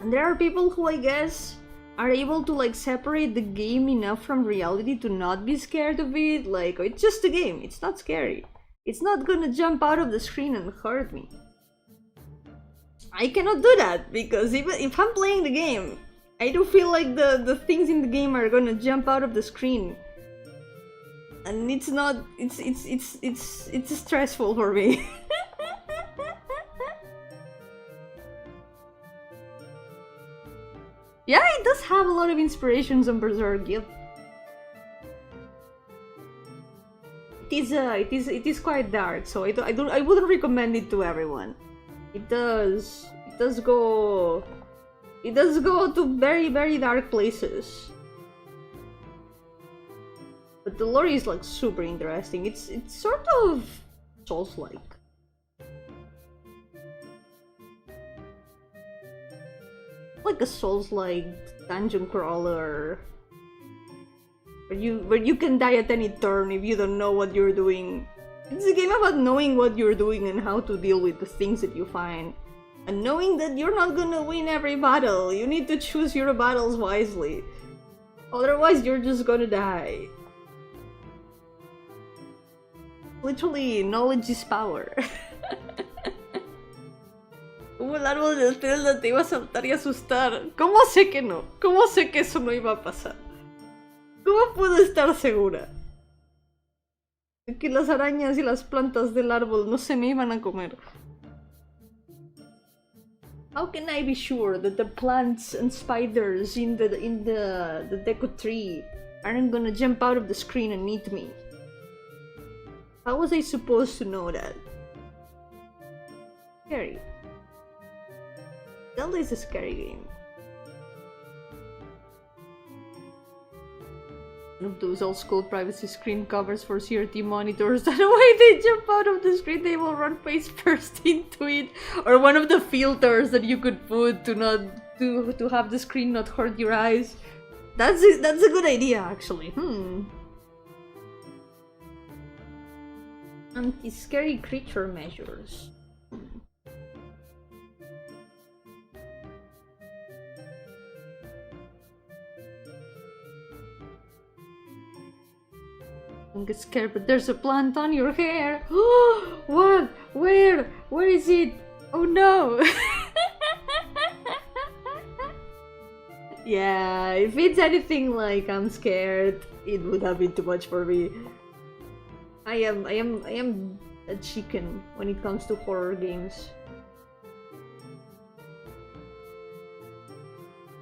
And there are people who, I guess, are able to like separate the game enough from reality to not be scared of it. Like, it's just a game, it's not scary. It's not gonna jump out of the screen and hurt me. I cannot do that, because even if I'm playing the game, I do feel like the things in the game are gonna jump out of the screen. And it's not, it's stressful for me. Yeah, it does have a lot of inspirations on Berserk, yep. It is quite dark, so I wouldn't recommend it to everyone. It does go to very, very dark places. But the lore is like super interesting. It's sort of Souls-like. Like a Souls-like dungeon crawler, where you can die at any turn if you don't know what you're doing. It's a game about knowing what you're doing and how to deal with the things that you find. And knowing that you're not gonna win every battle. You need to choose your battles wisely. Otherwise, you're just gonna die. Literally, knowledge is power. Como el árbol de estrellas te iba a saltar y asustar. ¿Cómo sé que no? ¿Cómo sé que eso no iba a pasar? ¿Cómo puedo estar segura de que las arañas y las plantas del árbol no se me iban a comer? How can I be sure that the plants and spiders in the deco tree aren't gonna jump out of the screen and eat me? How was I supposed to know that? Scary. Zelda is a scary game. One of those old school privacy screen covers for CRT monitors. That way they jump out of the screen, they will run face first into it. Or one of the filters that you could put to not to have the screen not hurt your eyes. That's a good idea, actually. Anti-scary creature measures. Don't get scared, but there's a plant on your hair. What? Where? Where is it? Oh no! Yeah, if it's anything like I'm scared, it would have been too much for me. I am a chicken when it comes to horror games.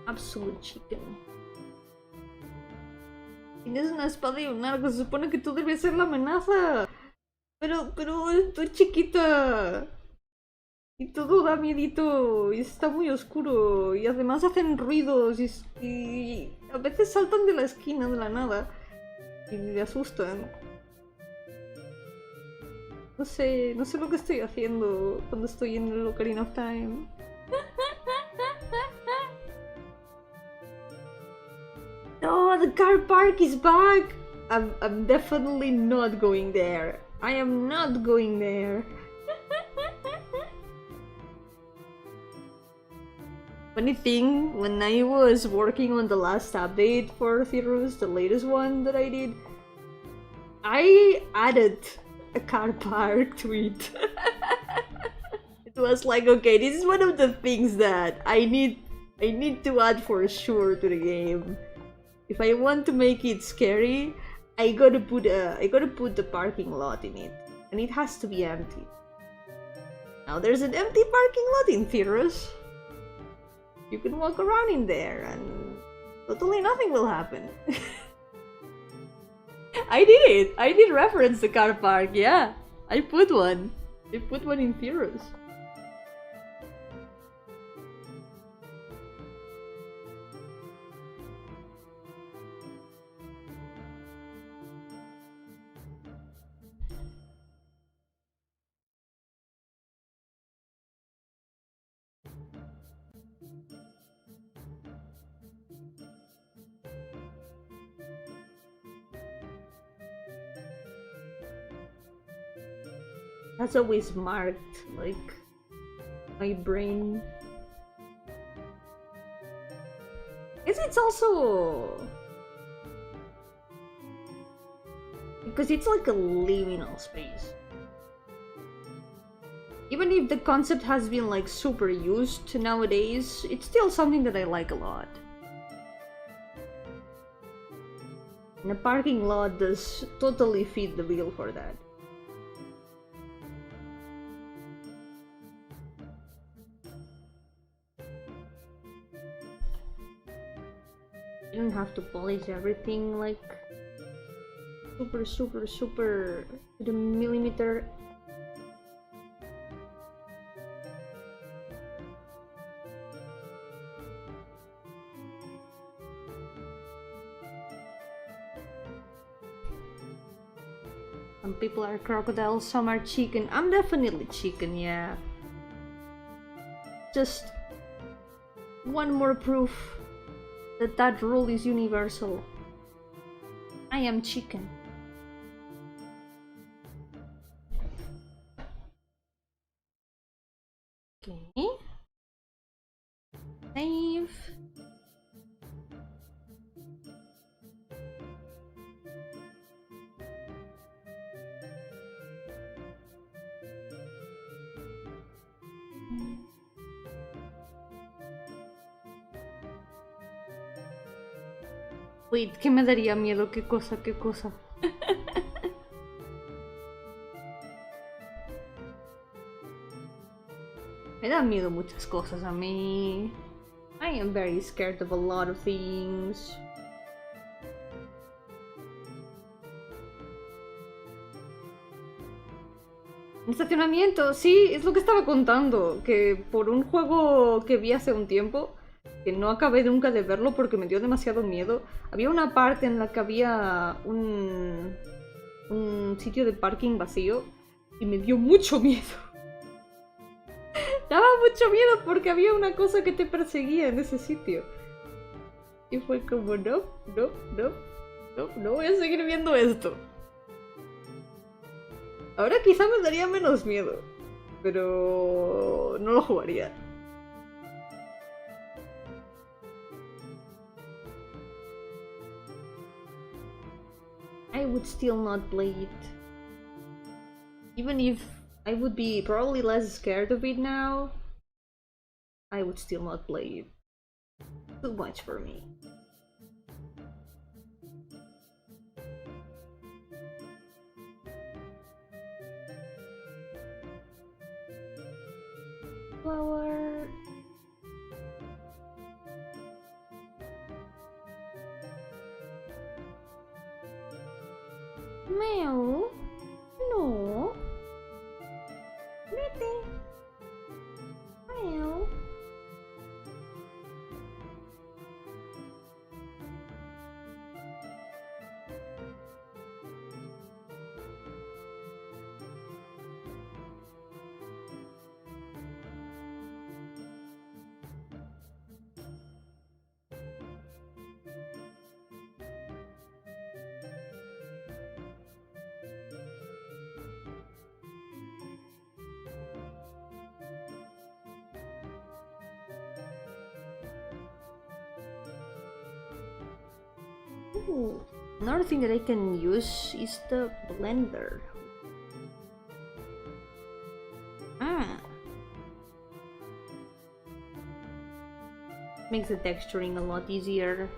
Absolute chicken. Tienes una espada y un arco, se supone que tú debes ser la amenaza. Pero estoy chiquita. Y todo da miedito, y está muy oscuro, y además hacen ruidos, y a veces saltan de la esquina de la nada, y me asustan. No sé lo que estoy haciendo cuando estoy en el Ocarina of Time. No, the car park is back! I'm definitely not going there. I am not going there. Funny thing, when I was working on the last update for Theros, the latest one that I did, I added a car park to it. It was like, okay, this is one of the things that I need to add for sure to the game. If I want to make it scary, I gotta put the parking lot in it, and it has to be empty. Now there's an empty parking lot in Theros. You can walk around in there and totally nothing will happen. I did it! I did reference the car park, yeah. I put one. I put one in Theros. That's always marked, like, my brain. Guess it's also... because it's like a liminal space. Even if the concept has been like super used nowadays, it's still something that I like a lot. And a parking lot does totally fit the bill for that. You don't have to polish everything like super to the millimeter. Some people are crocodiles, some are chicken. I'm definitely chicken, yeah. Just one more proof that that rule is universal. I am chicken. Okay. Save. Wait, ¿qué me daría miedo? ¿Qué cosa? ¿Qué cosa? Me dan miedo muchas cosas a mí. I am very scared of a lot of things. Un estacionamiento, sí, es lo que estaba contando. Que por un juego que vi hace un tiempo, que no acabé nunca de verlo porque me dio demasiado miedo, había una parte en la que había un sitio de parking vacío y me dio mucho miedo. Daba mucho miedo porque había una cosa que te perseguía en ese sitio. Y fue como, no voy a seguir viendo esto. Ahora quizá me daría menos miedo, pero no lo jugaría. I would still not play it. Even if I would be probably less scared of it now, I would still not play it. Too much for me. Flower. Meow. No. Vete. Meow. Ooh. Another thing that I can use is the blender. Makes the texturing a lot easier.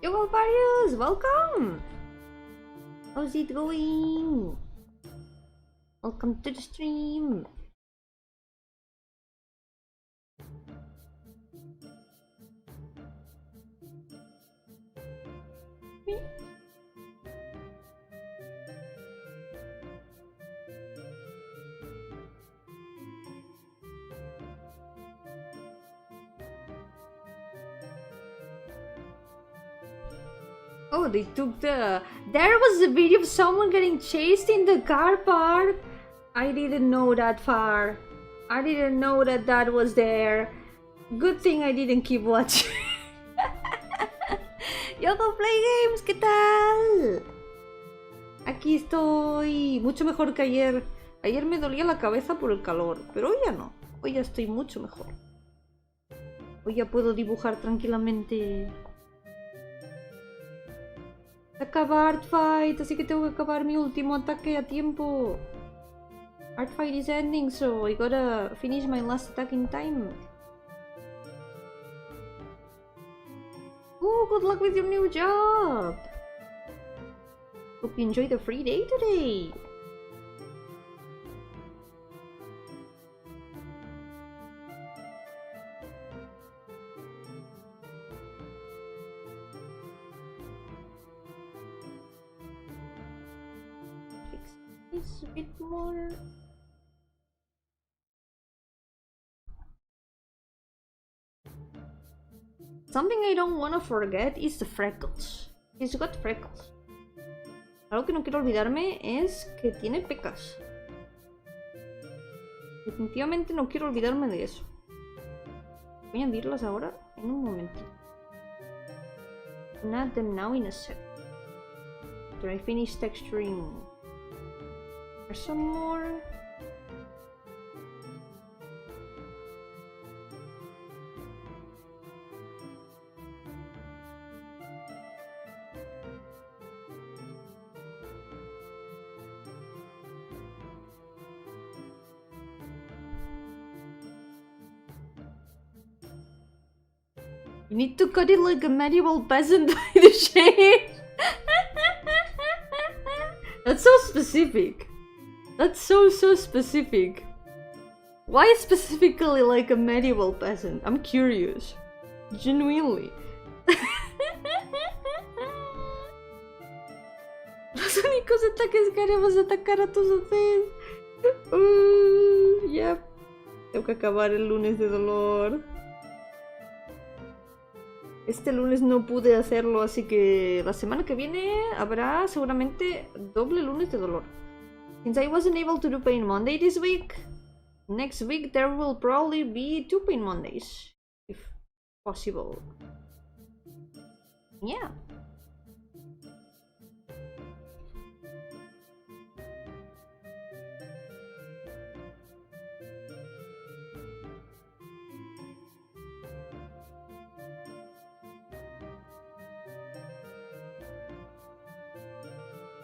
Yo, Valvarius, welcome! How's it going? Welcome to the stream. Oh, they took the... There was a video of someone getting chased in the car park. I didn't know that far. I didn't know that that was there. Good thing I didn't keep watching. Yo-hooo Play Games, ¿qué tal? Aquí estoy. Mucho mejor que ayer. Ayer me dolía la cabeza por el calor, pero hoy ya no. Hoy ya estoy mucho mejor. Hoy ya puedo dibujar tranquilamente. Acaba Artfight, así que tengo que acabar mi último ataque a tiempo. Artfight is ending, so I gotta finish my last attack in time. Oh, good luck with your new job! Hope you enjoy the free day today! Fix this a bit more. Something I don't want to forget is the freckles. He's got freckles. Algo que no quiero olvidarme es que tiene pecas. Definitivamente no quiero olvidarme de eso. Voy a añadirlas ahora en un momentito. Add them now in a sec. After I finish texturing. There's some more. You need to cut it like a medieval peasant by the shade. That's so specific. That's so specific. Why specifically like a medieval peasant? I'm curious. Genuinely. Los únicos ataques que haremos es atacar a tus hoteles. Yep. Tengo que acabar el lunes de dolor. Este lunes no pude hacerlo, así que la semana que viene habrá seguramente doble lunes de dolor. Since I wasn't able to do Pain Monday this week, next week there will probably be 2 Pain Mondays, if possible. Yeah.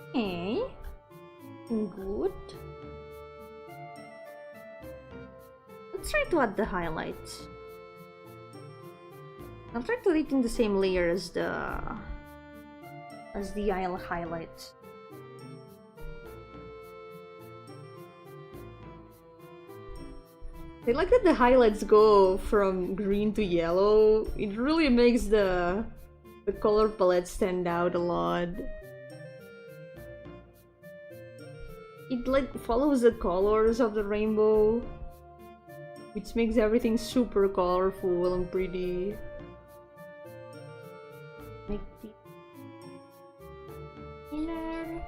Okay. Good. Let's try to add the highlights. I'll try to edit in the same layer as the aisle highlights. I like that the highlights go from green to yellow. It really makes the color palette stand out a lot. It like follows the colors of the rainbow, which makes everything super colorful and pretty. Make the inner.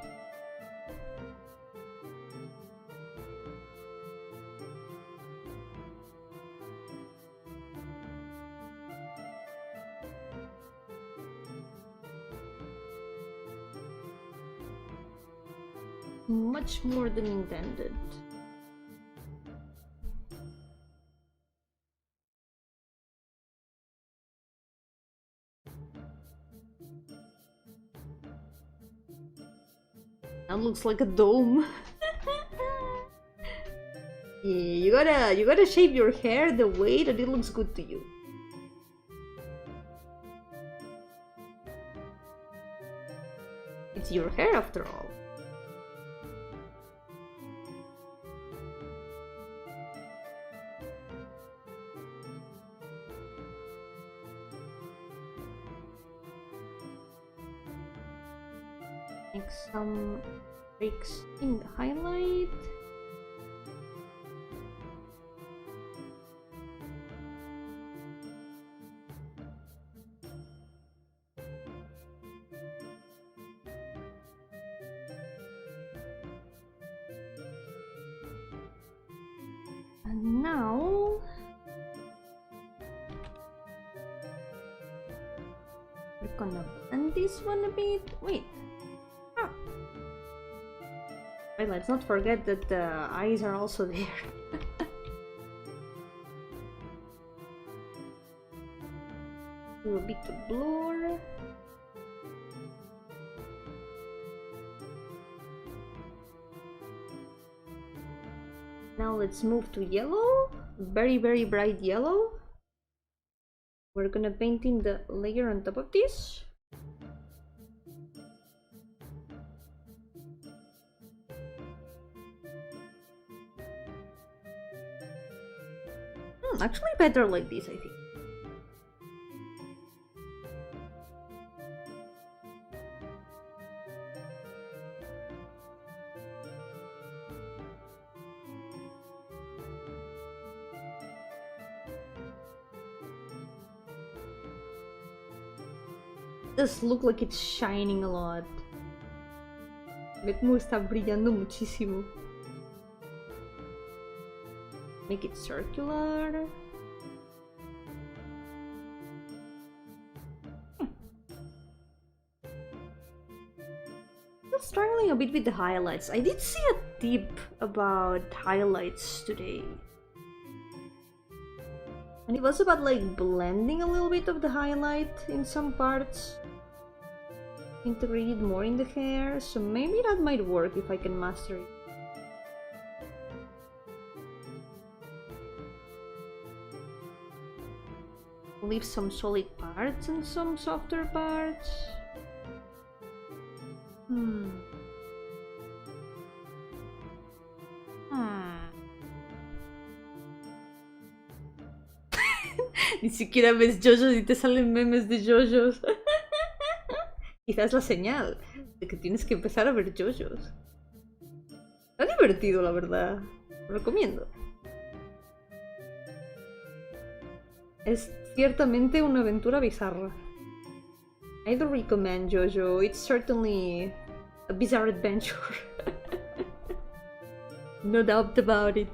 Much more than intended. That looks like a dome. Yeah, you gotta shape your hair the way that it looks good to you. It's your hair after all. Make some breaks in the highlight. And now we're gonna blend this one a bit. Wait. Wait, let's not forget that the eyes are also there. Do a bit of blur. Now let's move to yellow. Very, very bright yellow. We're gonna paint in the layer on top of this. Actually better like this, I think. It does look like it's shining a lot. Ve como está brillando muchísimo. Make it circular. Still struggling a bit with the highlights. I did see a tip about highlights today. And it was about like blending a little bit of the highlight in some parts. Integrate it more in the hair, so maybe that might work if I can master it. Leave some solid parts and some softer parts. Ni siquiera ves JoJo's y te salen memes de JoJo's. Quizás la señal de que tienes que empezar a ver JoJo's. Está divertido, la verdad. Lo recomiendo. Es ciertamente una aventura bizarra. I do recommend JoJo. It's certainly a bizarre adventure. No doubt about it.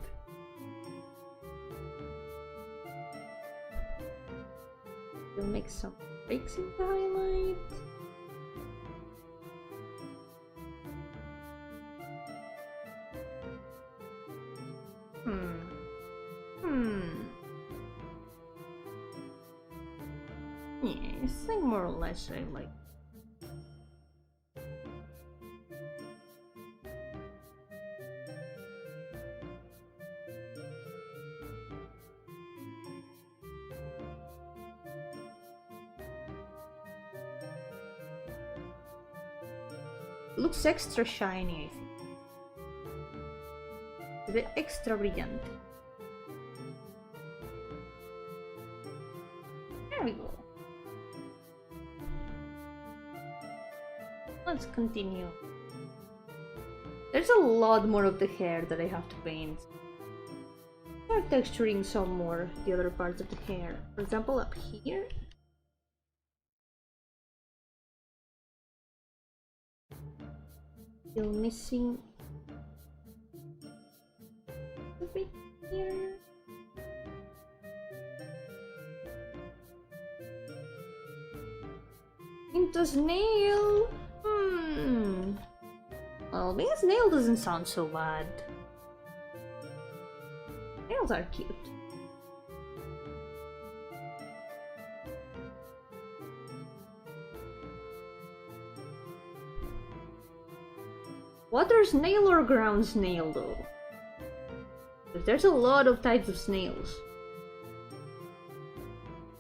We'll make some breaks in the highlight. Yeah, it's like more or less I like. Looks extra shiny, I think. A bit extra brilliant. There we go. Let's continue. There's a lot more of the hair that I have to paint. Start texturing some more the other parts of the hair. For example, up here. Still missing a bit here. Into snail. Well, being a snail doesn't sound so bad. Snails are cute. Water snail or ground snail though? But there's a lot of types of snails.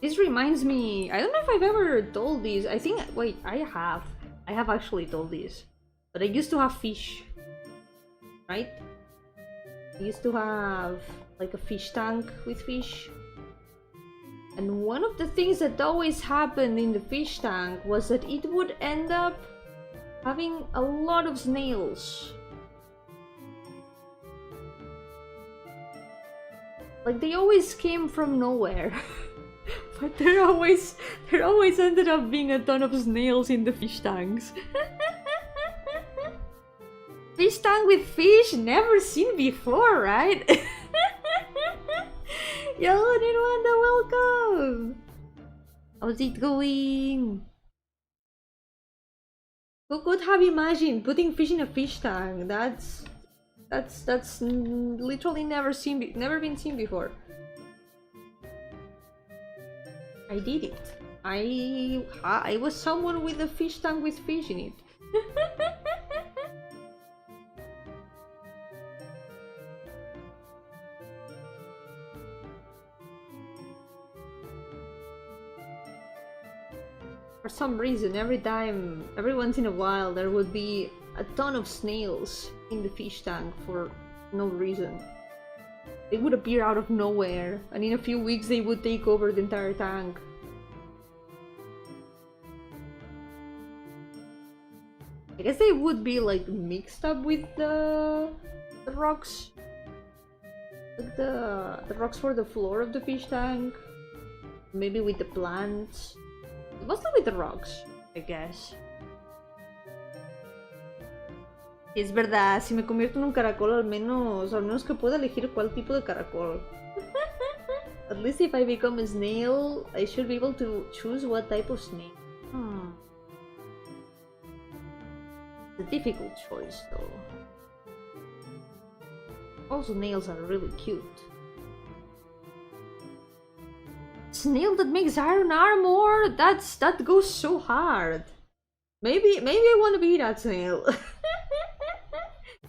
This reminds me, I don't know if I've ever told this. I think, wait, I have actually told this. But I used to have fish, right? I used to have like a fish tank with fish. And one of the things that always happened in the fish tank was that it would end up having a lot of snails. Like they always came from nowhere. But there always ended up being a ton of snails in the fish tanks. Fish tank with fish, never seen before, right? Yo, Nirwanda, welcome! How's it going? Who could have imagined putting fish in a fish tank? That's literally never been seen before. I did it. I was someone with a fish tank with fish in it. For some reason, every once in a while, there would be a ton of snails in the fish tank for no reason. They would appear out of nowhere, and in a few weeks they would take over the entire tank. I guess they would be like mixed up with the rocks. Like the rocks for the floor of the fish tank. Maybe with the plants. Mostly with the rocks, I guess. Es verdad, si me convierto en un caracol al menos que pueda elegir cuál tipo de caracol. At least if I become a snail, I should be able to choose what type of snail. It's a difficult choice though. Also, snails are really cute. Snail that makes iron armor? That goes so hard. Maybe I want to be that snail.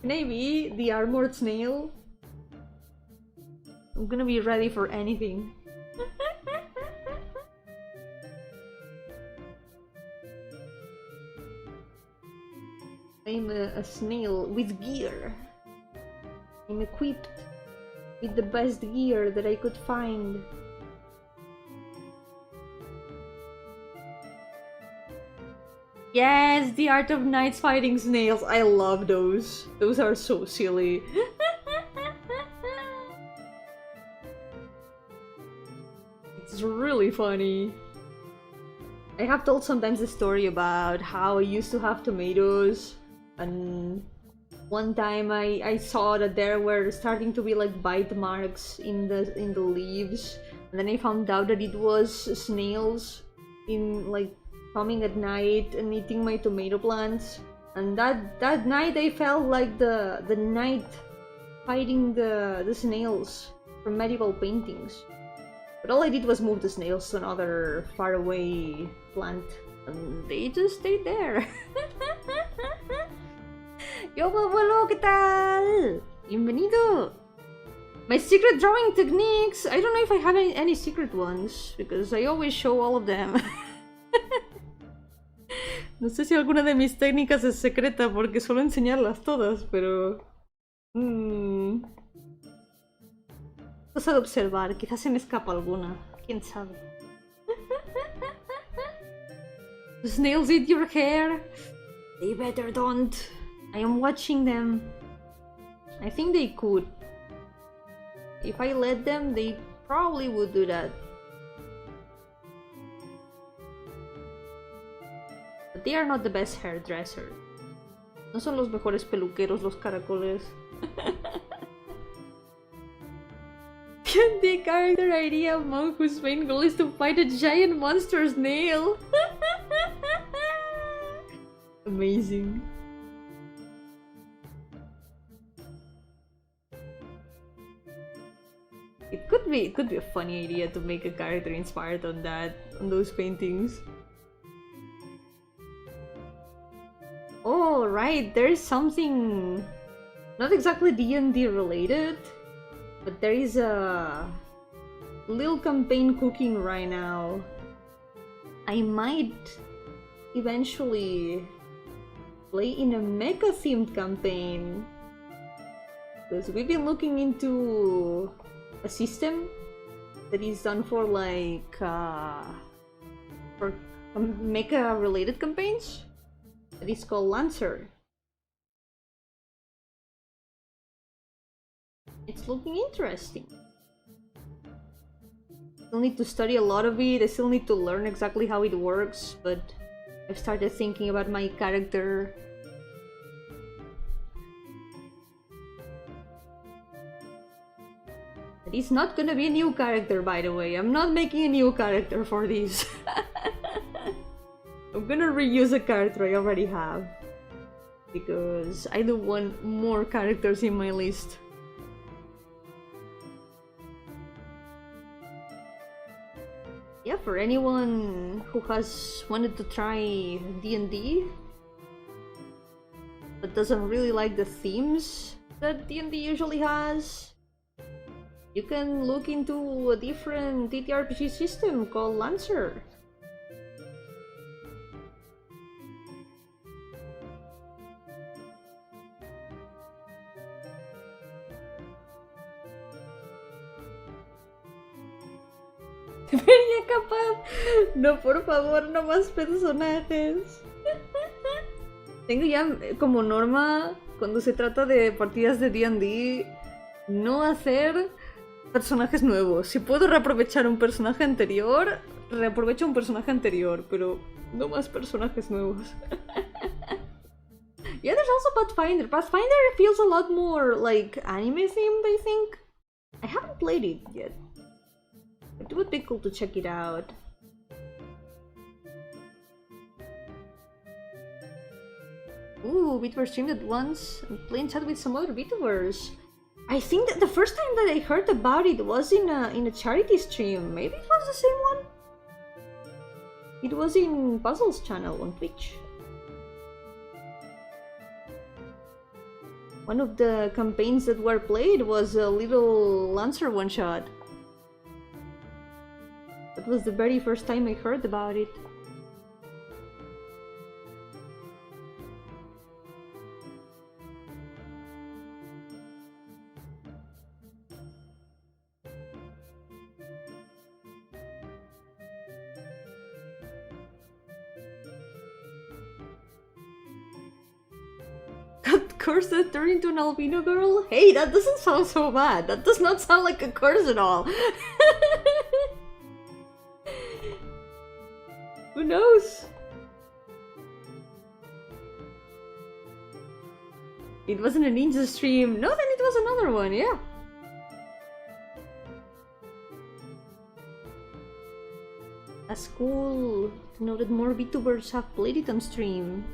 Maybe the armored snail. I'm gonna be ready for anything. I'm a snail with gear. I'm equipped with the best gear that I could find. Yes, the art of knights fighting snails. I love those. Those are so silly. It's really funny. I have told sometimes the story about how I used to have tomatoes and one time I saw that there were starting to be like bite marks in the leaves, and then I found out that it was snails in like coming at night and eating my tomato plants. And that night I felt like the night fighting the snails from medieval paintings. But all I did was move the snails to another faraway plant, and they just stayed there. Yo, abuelo, ¿qué tal? Bienvenido! My secret drawing techniques! I don't know if I have any secret ones, because I always show all of them. No sé si alguna de mis técnicas es secreta porque suelo enseñarlas todas, pero... Cosa de observar, quizás se me escapa alguna, quién sabe. The snails eat your hair? They better don't. I am watching them. I think they could. If I let them, they probably would do that. But they are not the best hairdressers. No son los mejores peluqueros los caracoles. The character idea, monk whose main goal is to fight a giant monster snail. Amazing. It could be a funny idea to make a character inspired on those paintings. Oh right, there's something not exactly D&D related, but there is a little campaign cooking right now. I might eventually play in a mecha themed campaign, because we've been looking into a system that is done for like for mecha related campaigns that is called Lancer. It's looking interesting. I still need to study a lot of it, I still need to learn exactly how it works, but I've started thinking about my character. It's not gonna be a new character, by the way. I'm not making a new character for this. I'm gonna reuse a character I already have, because I don't want more characters in my list. Yeah, for anyone who has wanted to try D&D but doesn't really like the themes that D&D usually has, you can look into a different TTRPG system called Lancer. Debería capaz. No, por favor, no más personajes. Tengo ya como norma, cuando se trata de partidas de D&D, no hacer personajes nuevos. Si puedo reaprovechar un personaje anterior, reaprovecho un personaje anterior, pero no más personajes nuevos. Yeah, there's also Pathfinder. Pathfinder feels a lot more like anime themed, I think. I haven't played it yet. It would be cool to check it out. Ooh, VTuber streamed it once and playing chat with some other VTubers. I think that the first time that I heard about it was in a charity stream. Maybe it was the same one? It was in Puzzle's channel on Twitch. One of the campaigns that were played was a little Lancer one-shot. That was the very first time I heard about it. Got cursed and turned into an albino girl? Hey, that doesn't sound so bad. That does not sound like a curse at all. Who knows? It wasn't a ninja stream. No, then it was another one, yeah. That's cool to know that more VTubers have played it on stream.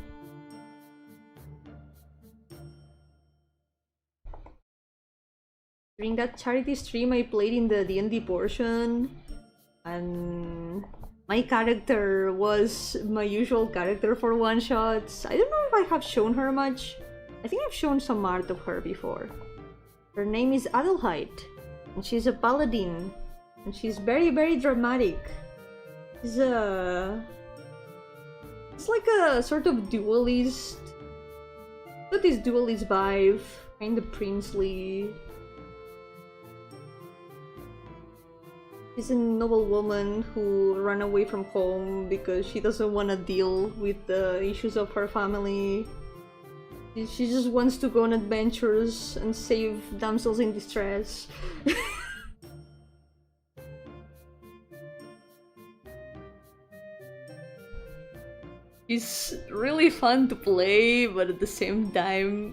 During that charity stream, I played in the D&D portion, and my character was my usual character for one-shots. I don't know if I have shown her much. I think I've shown some art of her before. Her name is Adelheid, and she's a paladin, and she's very, very dramatic. It's like a sort of duelist. Got this duelist vibe, kind of princely. She's a noble woman who ran away from home because she doesn't want to deal with the issues of her family. She just wants to go on adventures and save damsels in distress. It's really fun to play, but at the same time,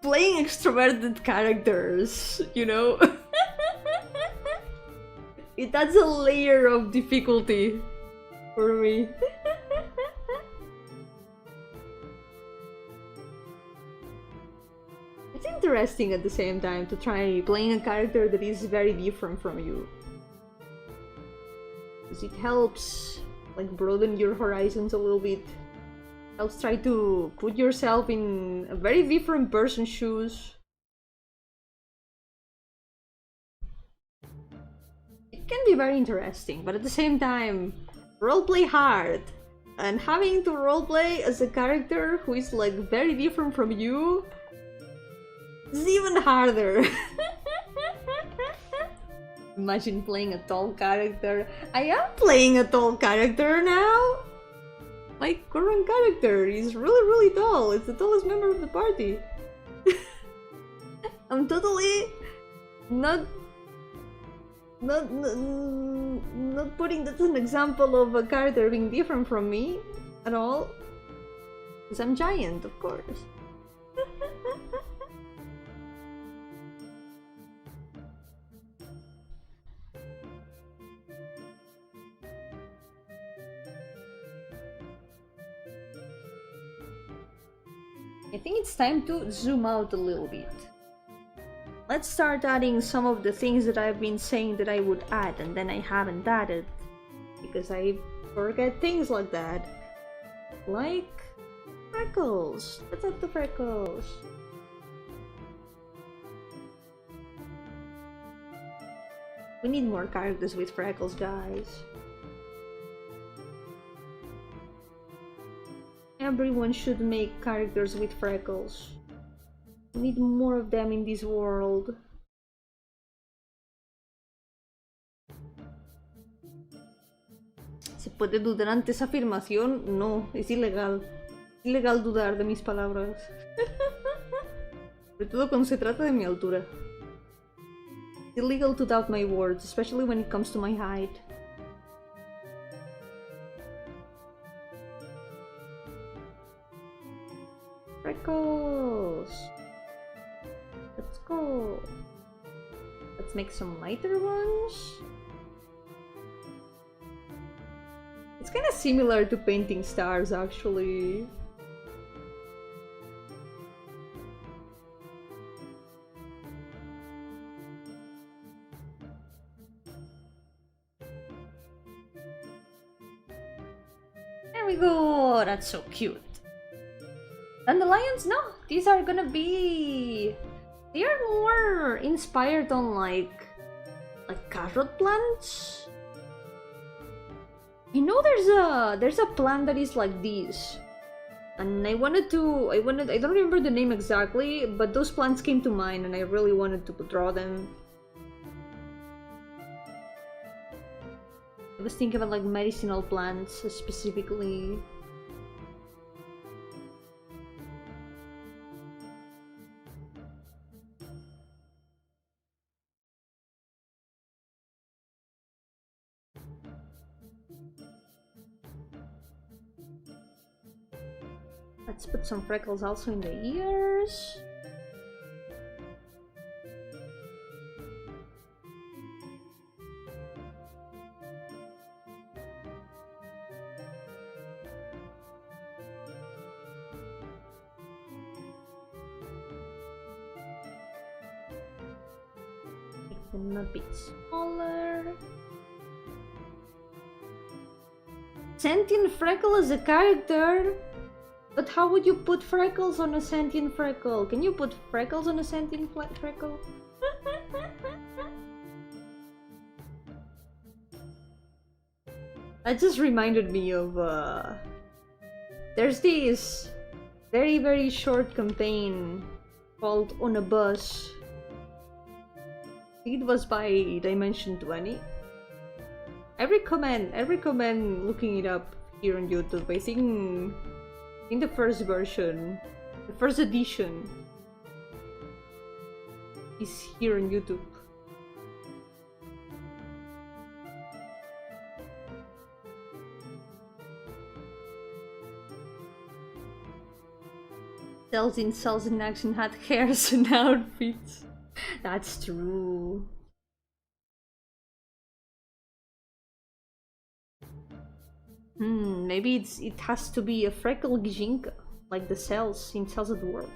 playing extroverted characters, you know? It adds a layer of difficulty for me. It's interesting at the same time to try playing a character that is very different from you. Because it helps like broaden your horizons a little bit. Helps try to put yourself in a very different person's shoes. It can be very interesting, but at the same time, roleplay hard. And having to roleplay as a character who is like very different from you is even harder. Imagine playing a tall character. I am playing a tall character now! My current character is really, really tall. It's the tallest member of the party. I'm totally not putting that as an example of a character being different from me at all. Because I'm giant, of course. I think it's time to zoom out a little bit. Let's start adding some of the things that I've been saying that I would add and then I haven't added. Because I forget things like that. Like freckles. Let's add the freckles. We need more characters with freckles, guys. Everyone should make characters with freckles. We need more of them in this world. ¿Se puede dudar ante esa afirmación? No, es ilegal. Es ilegal dudar de mis palabras. Sobre todo cuando se trata de mi altura. It's illegal to doubt my words, especially when it comes to my height. Freckles! Let's go! Let's make some lighter ones. It's kind of similar to painting stars, actually. There we go! That's so cute. Dandelions? No, these are gonna be... They are more inspired on like carrot plants. You know, there's a plant that is like this, and I don't remember the name exactly, but those plants came to mind, and I really wanted to draw them. I was thinking about like medicinal plants specifically. Let's put some freckles also in the ears. Make them a bit smaller. Sentient freckle is a character? But how would you put freckles on a sentient freckle? Can you put freckles on a sentient freckle? That just reminded me of there's this very short campaign called On a Bus. I think it was by Dimension 20. I recommend looking it up here on YouTube. I think in the first version, the first edition is here on YouTube. Cells in action had hairs and outfits. That's true. Maybe it has to be a freckle Gijinka, like the cells in Cells at Work.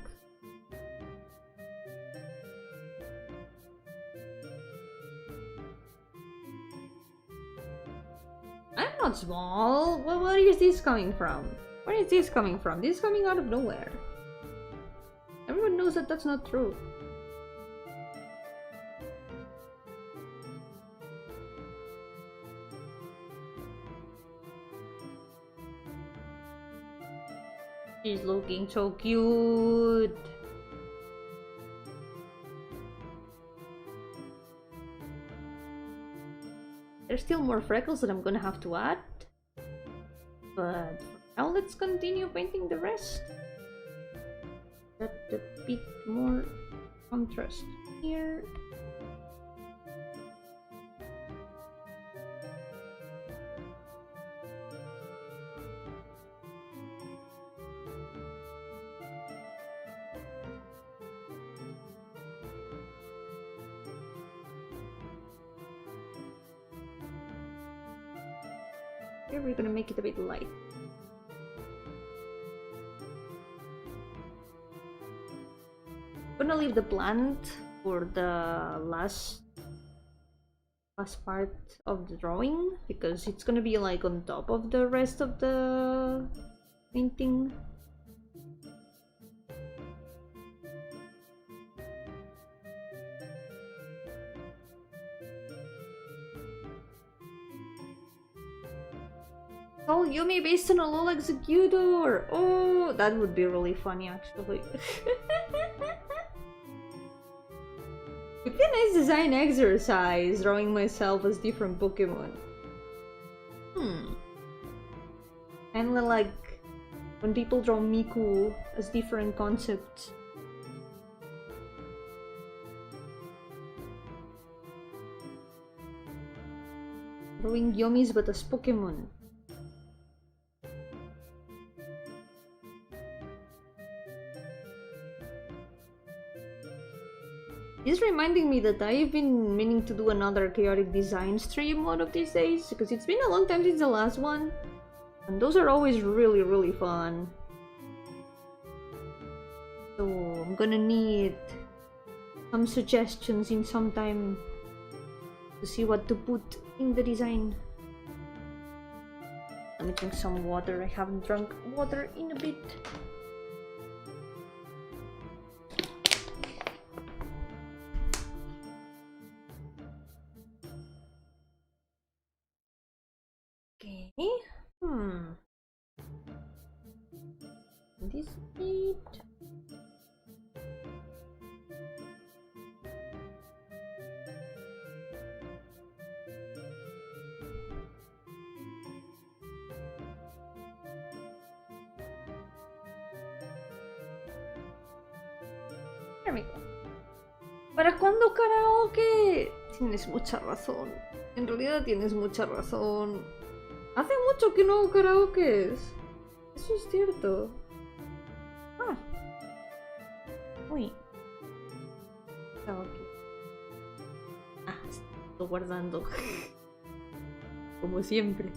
I'm not small. Where is this coming from? Where is this coming from? This is coming out of nowhere. Everyone knows that that's not true. She's looking so cute. There's still more freckles that I'm gonna have to add. But for now, let's continue painting the rest. Add a bit more contrast here. Here we're gonna make it a bit light. I'm gonna leave the plant for the last part of the drawing because it's gonna be like on top of the rest of the painting. Oh, Yomi based on a LOL executor! Oh, that would be really funny actually. It'd be a nice design exercise, drawing myself as different Pokemon. Kinda like when people draw Miku as different concepts. Drawing Yomis but as Pokemon. It's reminding me that I've been meaning to do another chaotic design stream one of these days, because it's been a long time since the last one, and those are always really fun. So I'm gonna need some suggestions in some time to see what to put in the design. Let me drink some water. I haven't drunk water in a bit. This bit. There we go. ¿Para cuándo karaoke? Tienes mucha razón. En realidad tienes mucha razón. Hace mucho que no hago karaokes. Eso es cierto. Uy. Estaba aquí. Ah, estoy guardando. Como siempre.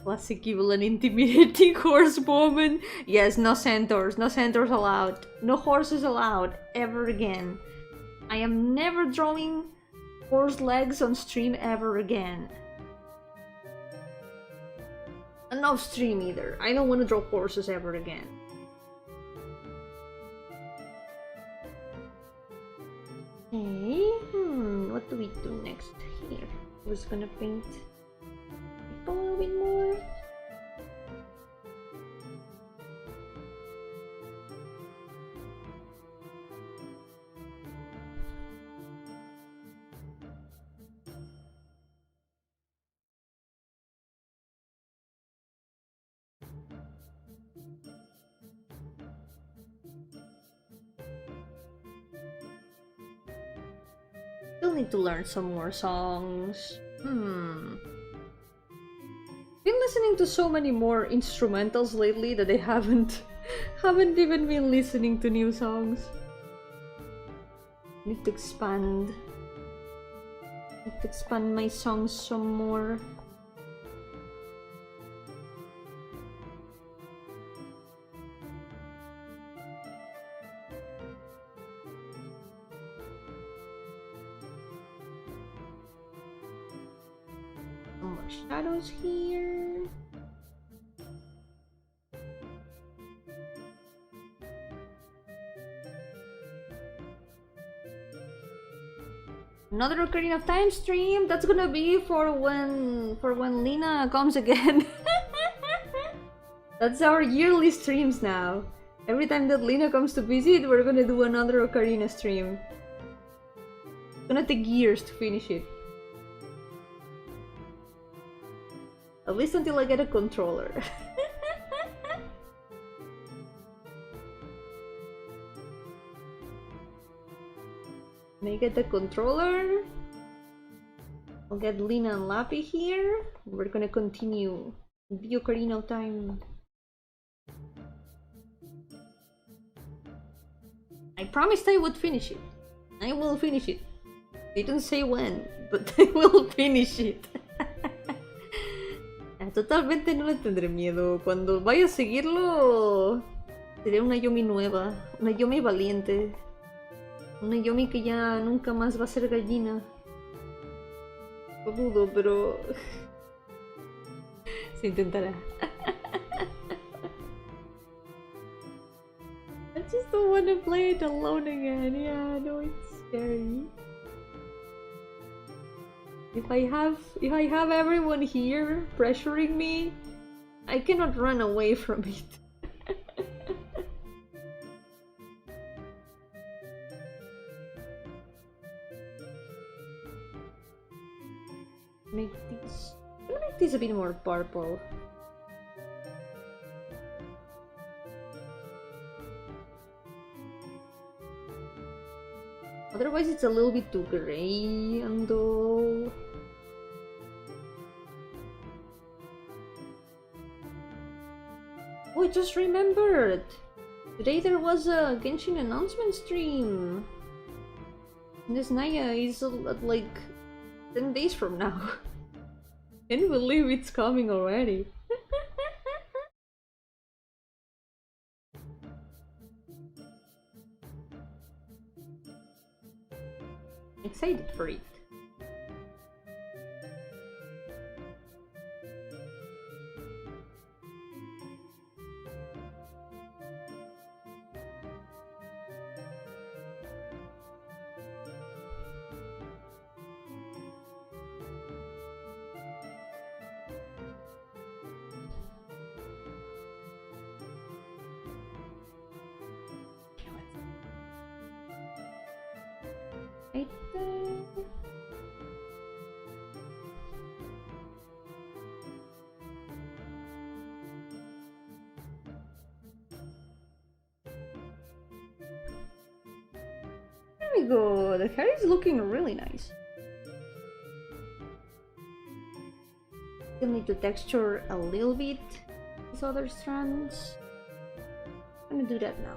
Classic evil and intimidating horsewoman. Yes, no centaurs. No centaurs allowed. No horses allowed. Ever again. I am never drawing horse legs on stream ever again. And off stream either. I don't want to draw horses ever again. Okay. What do we do next here? We're just gonna paint a little bit more. Still need to learn some more songs. Been listening to so many more instrumentals lately that I haven't even been listening to new songs. Need to expand my songs some more. Some more shadows here. Another Ocarina of Time stream. That's gonna be for when Lina comes again. That's our yearly streams now. Every time that Lina comes to visit, we're gonna do another Ocarina stream. It's gonna take years to finish it. At least until I get a controller. When I get the controller, I'll get Lina and Lappy here. We're gonna continue the Ocarina of Time. I promised I would finish it. I will finish it. Didn't say when, but I will finish it. Totalmente no le tendré miedo. Cuando vaya a seguirlo, seré una Yomi nueva, una Yomi valiente. Una Yomi que ya nunca más va a ser gallina. Lo dudo, pero se intentará. I just don't want to play it alone again. Yeah, I know it's scary. If I have everyone here pressuring me, I cannot run away from it. I'm gonna make this a bit more purple. Otherwise it's a little bit too gray and dull. Oh, I just remembered! Today there was a Genshin announcement stream! And this Naya is at like 10 days from now. Can't believe it's coming already. Excited for it. Right there. There we go. The hair is looking really nice. Still need to texture a little bit these other strands. I'm gonna do that now.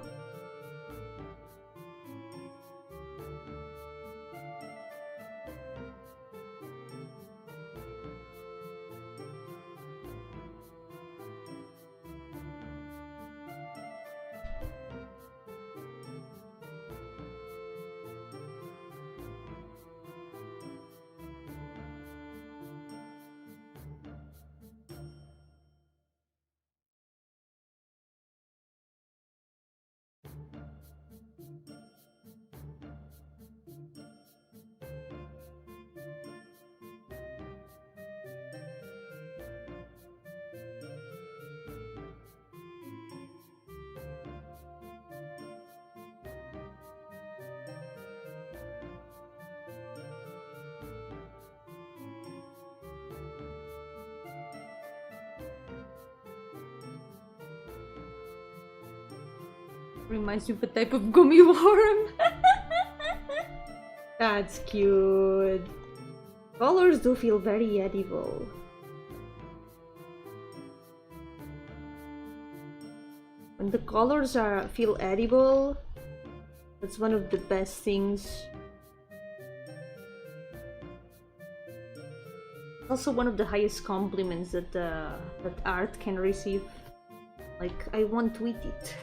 Reminds me of a type of gummy worm. That's cute. Colors do feel very edible. When the colors feel edible, that's one of the best things. Also one of the highest compliments that that art can receive. Like, I won't tweet it.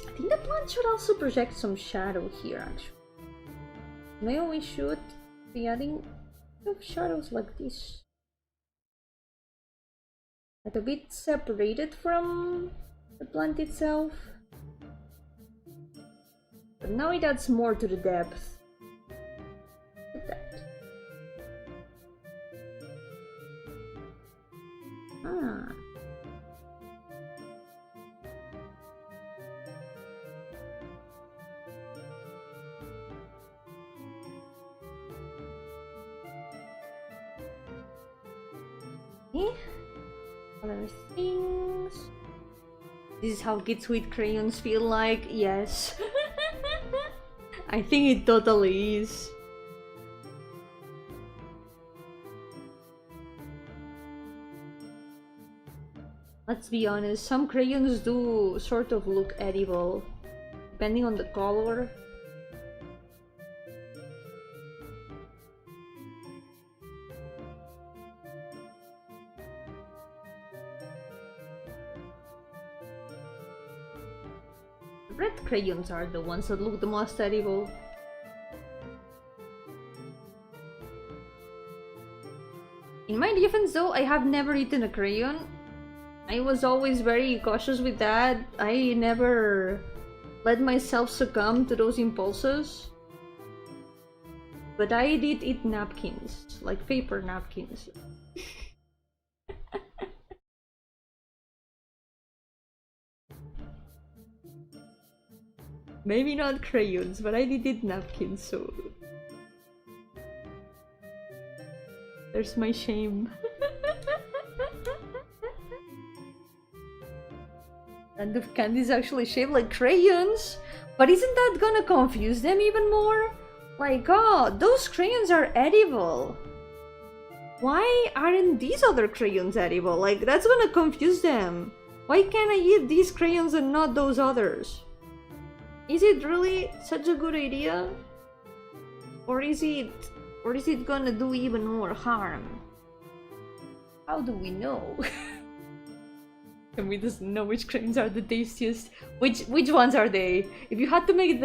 I think the plant should also project some shadow here, actually. Maybe we should be adding shadows like this. Like a bit separated from the plant itself. But now it adds more to the depth. Look at that. Ah. Other things. This is how kids with crayons feel like. Yes. I think it totally is. Let's be honest, some crayons do sort of look edible, depending on the color. Red crayons are the ones that look the most edible. In my defense though, I have never eaten a crayon. I was always very cautious with that. I never let myself succumb to those impulses. But I did eat napkins, like paper napkins. Maybe not crayons, but I did eat napkins, so... There's my shame. And the candies actually shaped like crayons? But isn't that gonna confuse them even more? Like, oh, those crayons are edible. Why aren't these other crayons edible? Like, that's gonna confuse them. Why can't I eat these crayons and not those others? Is it really such a good idea? Or is it gonna do even more harm? How do we know? And we just know which crayons are the tastiest. Which ones are they? If you had to make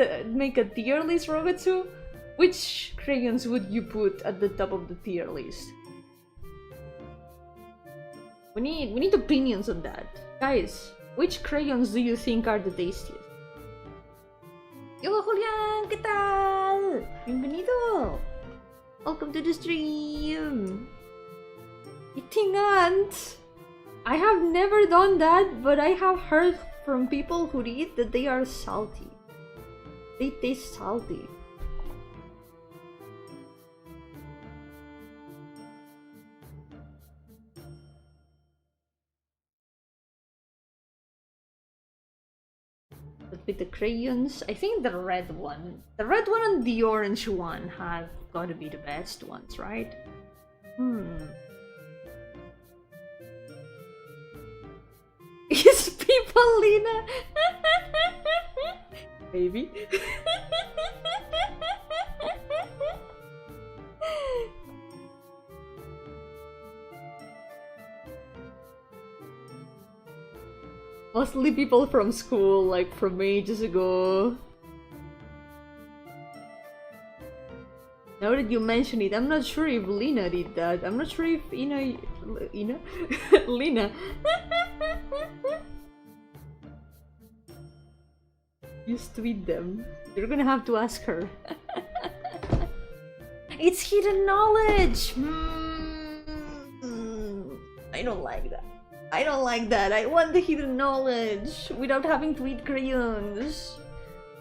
a tier list, Rogatsu, which crayons would you put at the top of the tier list? We need opinions on that. Guys, which crayons do you think are the tastiest? Yo, Julián, ¿qué tal? Bienvenido. Welcome to the stream. Eating ants. I have never done that, but I have heard from people who eat that they are salty. They taste salty. But with the crayons, I think the red one and the orange one have got to be the best ones, right? Is people Lena? Maybe. Mostly people from school, like from ages ago. Now that you mention it, I'm not sure if Lena did that. I'm not sure if Lena used to eat them. You're gonna have to ask her. It's hidden knowledge! I don't like that. I don't like that. I want the hidden knowledge without having to eat crayons. This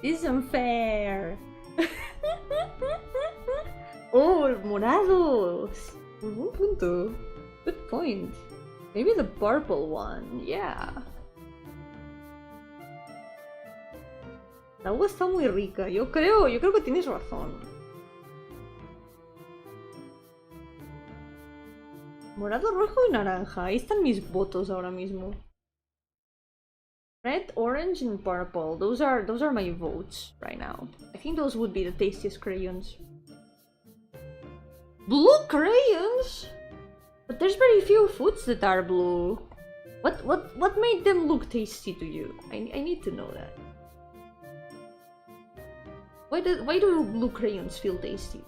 is unfair. Oh, morados. Un punto. Good point. Maybe the purple one. Yeah. La agua está muy rica. Yo creo que tienes razón. Morado, rojo y naranja. Ahí están mis votos ahora mismo. Red, orange, and purple. Those are my votes right now. I think those would be the tastiest crayons. Blue crayons? But there's very few foods that are blue. What made them look tasty to you? I need to know that. Why do blue crayons feel tasty?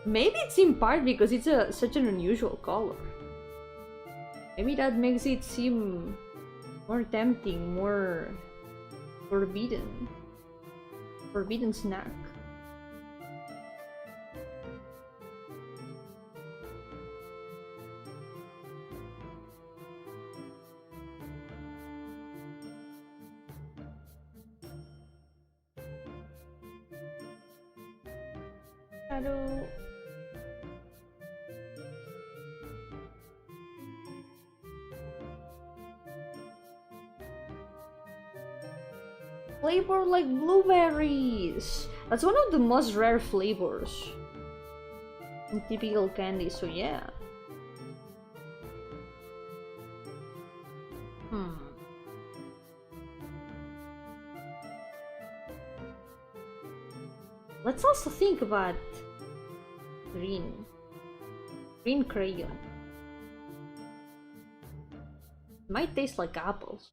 Maybe it's in part because it's such an unusual color. Maybe that makes it seem more tempting, more forbidden. Forbidden snack. Hello. Flavor like blueberries. That's one of the most rare flavors in typical candy, so yeah. Let's also think about green crayon. It might taste like apples.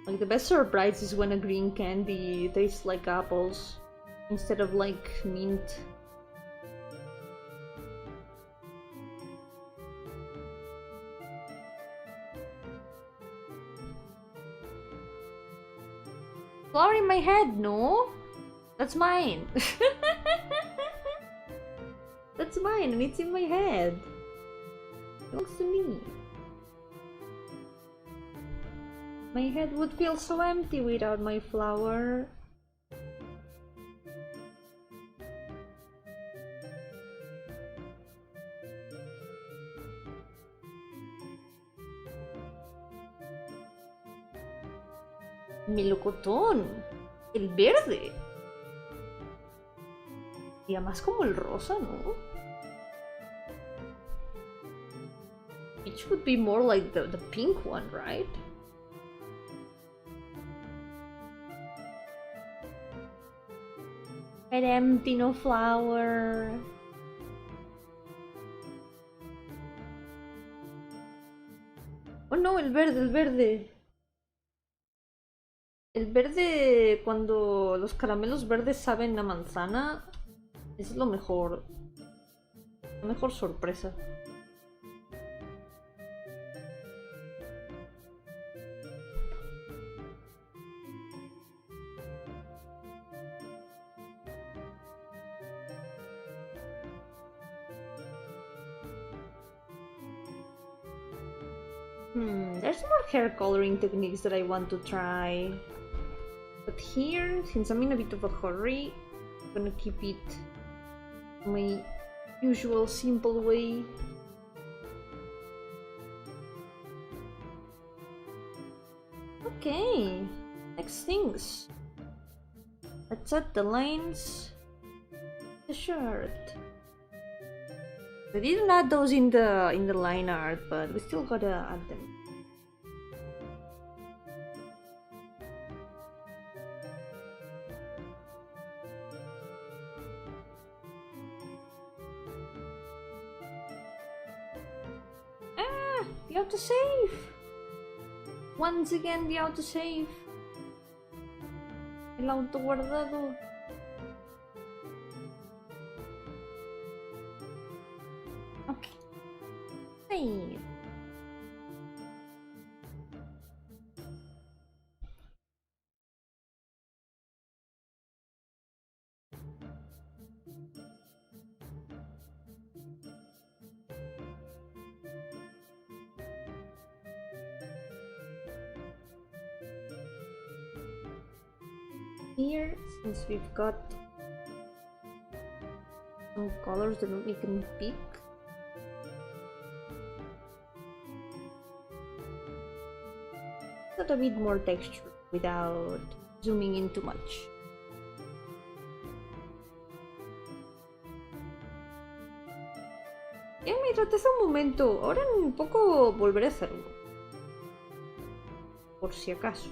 Like, the best surprise is when a green candy tastes like apples instead of like mint. Flower in my head, no? That's mine. That's mine and it's in my head. It belongs to me. My head would feel so empty without my flower. Melocotón, el verde. Y además como el rosa, ¿no? It would be more like the pink one, right? Head empty, no flower. Oh no, el verde, el verde. El verde, cuando los caramelos verdes saben a manzana, es lo mejor. La mejor sorpresa. There's more hair coloring techniques that I want to try. But here, since I'm in a bit of a hurry, I'm gonna keep it my usual simple way. Okay, next things. Let's add the lines. The shirt. I didn't add those in the line art, but we still gotta add them. The autosave! Once again, the autosave. El auto guardado. Okay. Save. Here, since we've got some colors that we can pick. Got a bit more texture without zooming in too much. Me retrasé un momento, ahora en un poco volveré a hacerlo. Por si acaso.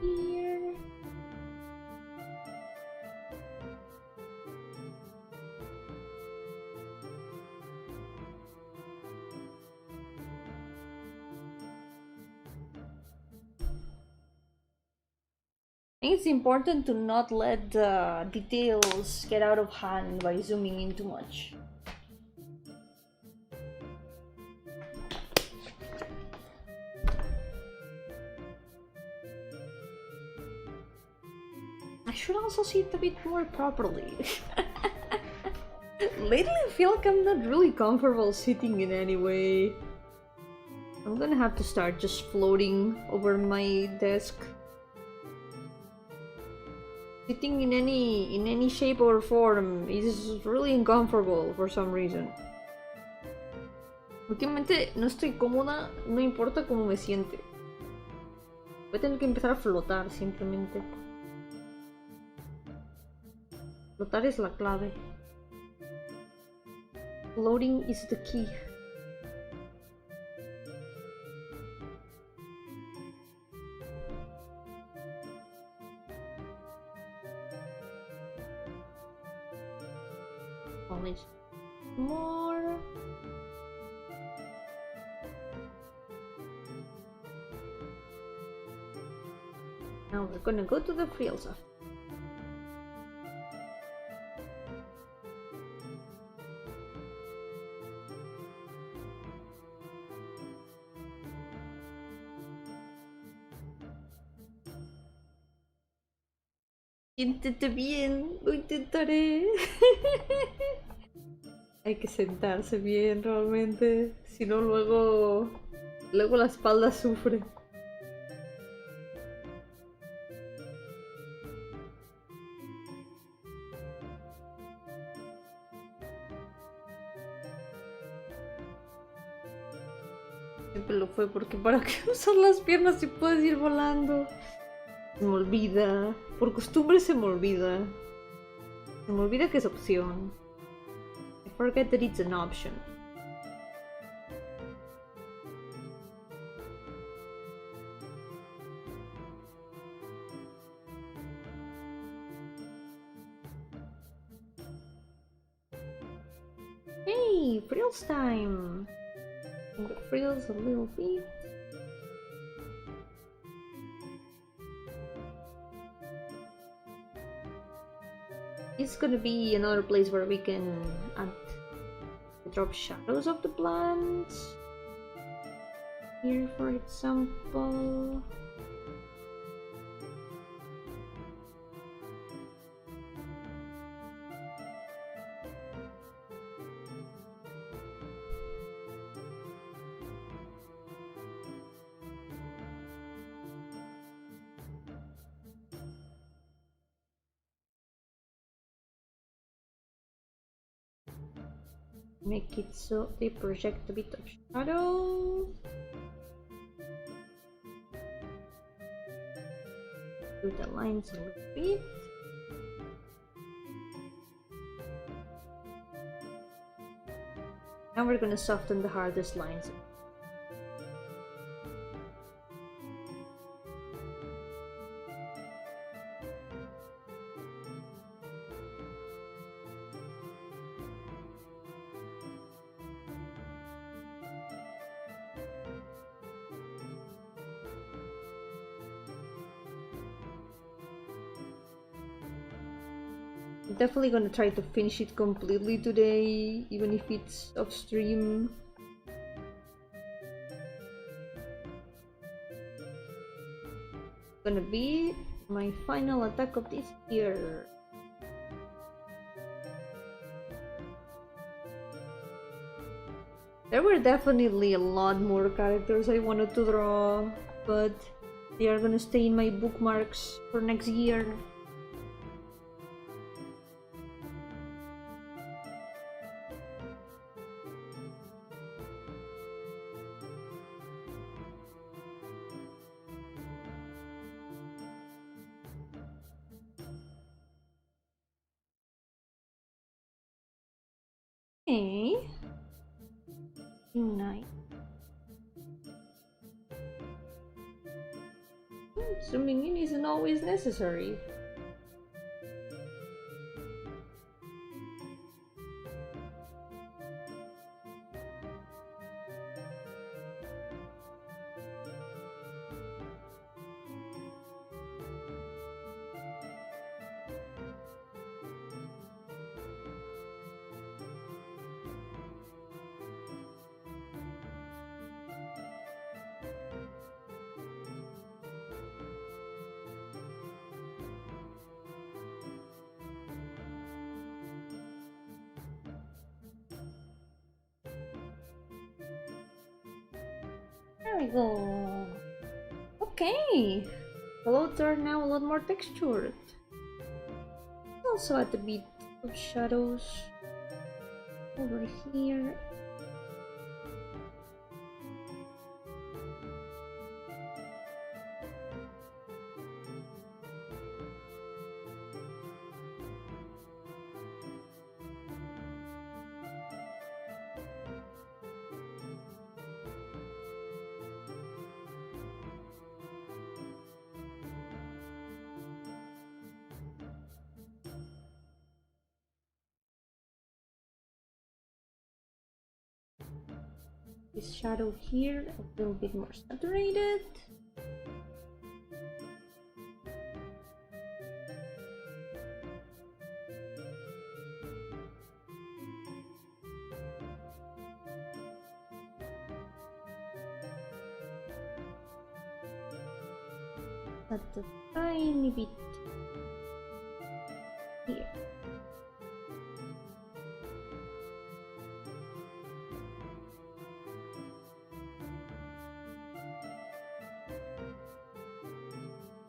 Here. I think it's important to not let the details get out of hand by zooming in too much. I should also see it a bit more properly. Lately I feel like I'm not really comfortable sitting in any way. I'm gonna have to start just floating over my desk. Sitting in any shape or form is really uncomfortable for some reason. Últimamente no estoy cómoda, no importa cómo me siente. Voy a tener que empezar a flotar simplemente. Flotar es la clave. Floating is the key. Only more. Now we're gonna go to the frills. Intenté bien, lo intentaré. Hay que sentarse bien realmente, si no luego la espalda sufre. Siempre lo fue, porque ¿para qué usar las piernas si puedes ir volando? Se me olvida, por costumbre se me olvida. Se me olvida que es opción. I forget that it's an option. Hey, frills time! I'm gonna frills a little bit. It's gonna be another place where we can drop shadows of the plants. Here, for example. Make it so they project a bit of shadow. Do the lines a little bit. Now we're gonna soften the hardest lines. I'm definitely gonna try to finish it completely today, even if it's off stream. Gonna be my final attack of this year. There were definitely a lot more characters I wanted to draw, but they are gonna stay in my bookmarks for next year. Okay. Nice. Zooming in isn't always necessary. There we go. Okay. The clothes are now a lot more textured. Also add a bit of shadows over here. This shadow here a little bit more saturated. Add a tiny bit here.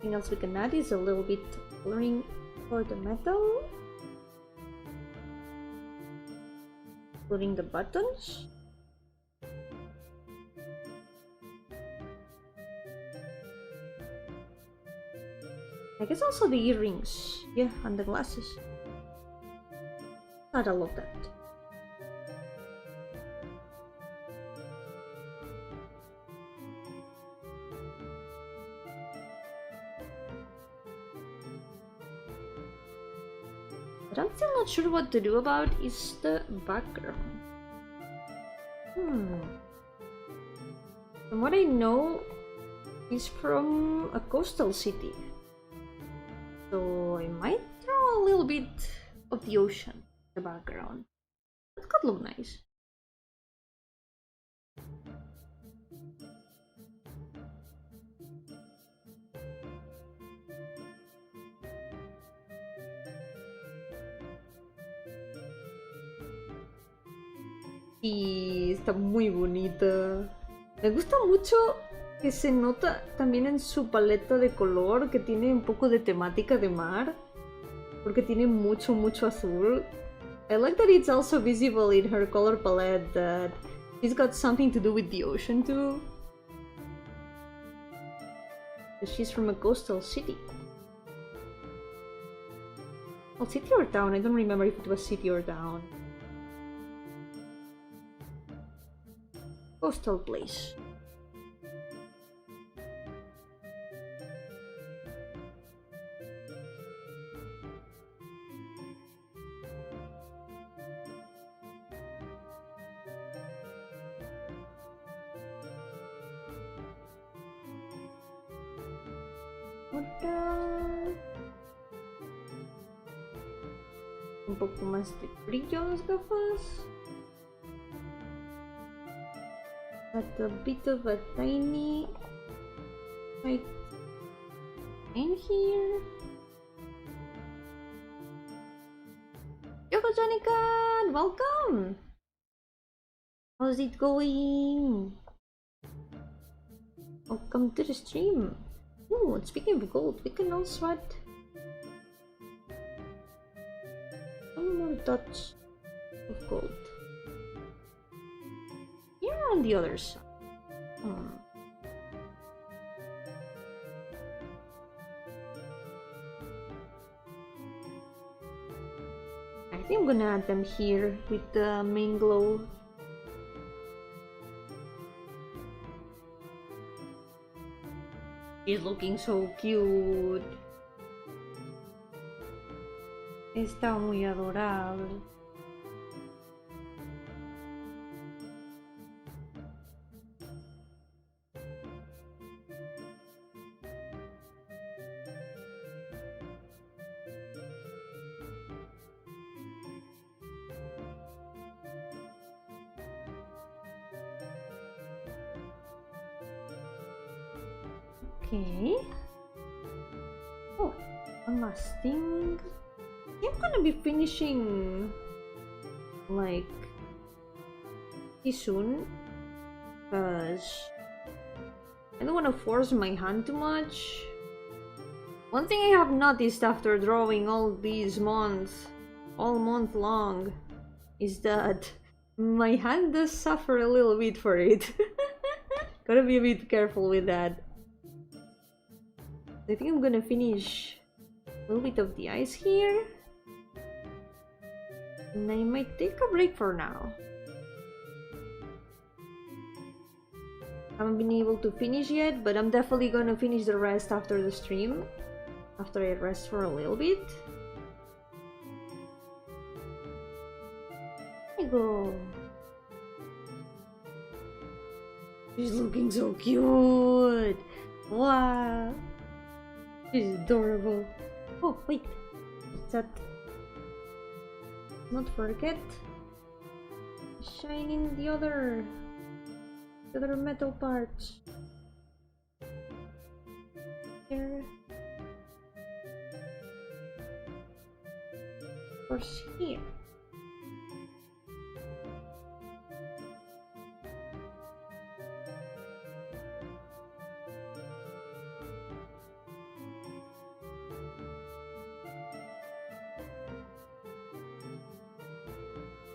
Something else we can add is a little bit coloring for the metal, including the buttons. I guess also the earrings, yeah, and the glasses. Add all of that. What I'm still not sure what to do about is the background. From what I know, it's from a coastal city. So I might draw a little bit of the ocean in the background. That could look nice. Y está muy bonita. Me gusta mucho que se nota también en su paleta de color que tiene un poco de temática de mar, porque tiene mucho azul. I like that it's also visible in her color palette that it's got something to do with the ocean too. She's from a coastal city. Well, city or town? I don't remember if it was city or town. Coastal place. Un poco más de brillo las gafas. But a bit of a tiny right in here. Yoko Jonikan, welcome! How's it going? Welcome to the stream. Ooh, speaking of gold, we can also add some more dots of gold. Yeah, on the other side. I think I'm gonna add them here with the main glow. She's looking so cute. Está muy adorable. Okay. Oh, one last thing. I'm gonna be finishing like pretty soon because I don't want to force my hand too much. One thing I have noticed after drawing all these months, all month long, is that my hand does suffer a little bit for it. Gotta be a bit careful with that. I think I'm gonna finish a little bit of the eyes here. And I might take a break for now. Haven't been able to finish yet, but I'm definitely gonna finish the rest after the stream. After I rest for a little bit. There you go. She's looking so cute. Wow. She's adorable. Oh, wait. What's that? Not forget. Shining the other metal parts. Here. Of course, here.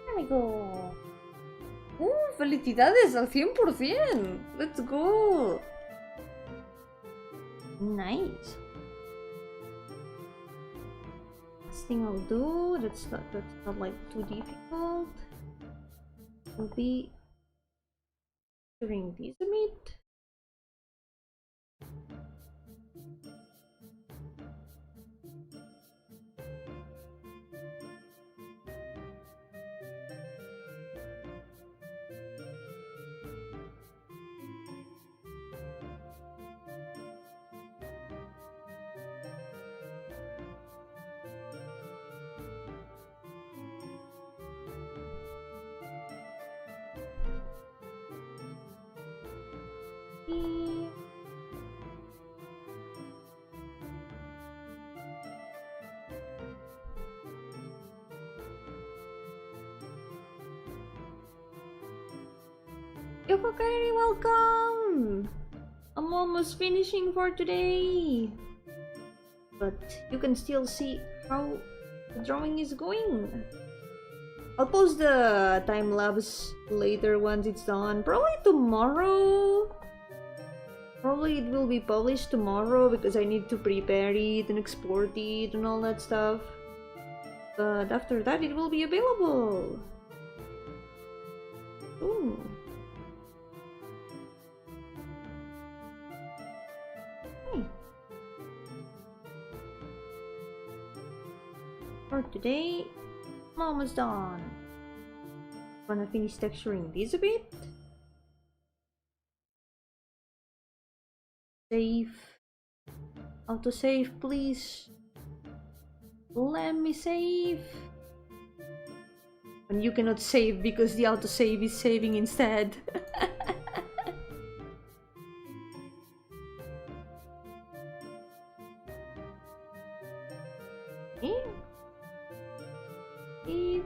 There we go. ¡Felicidades al 100%! ¡Let's go! Nice. Last thing I'll do, that's not like too difficult, will be doing this a bit. Yoko Kairi, welcome! I'm almost finishing for today, but you can still see how the drawing is going. I'll post the time lapse later once it's done, probably tomorrow. Probably it will be published tomorrow because I need to prepare it and export it and all that stuff. But after that it will be available. Ooh. For today, I'm almost done. Gonna finish texturing this a bit. Save. Autosave, please. Let me save. when you cannot save because the autosave is saving instead. It.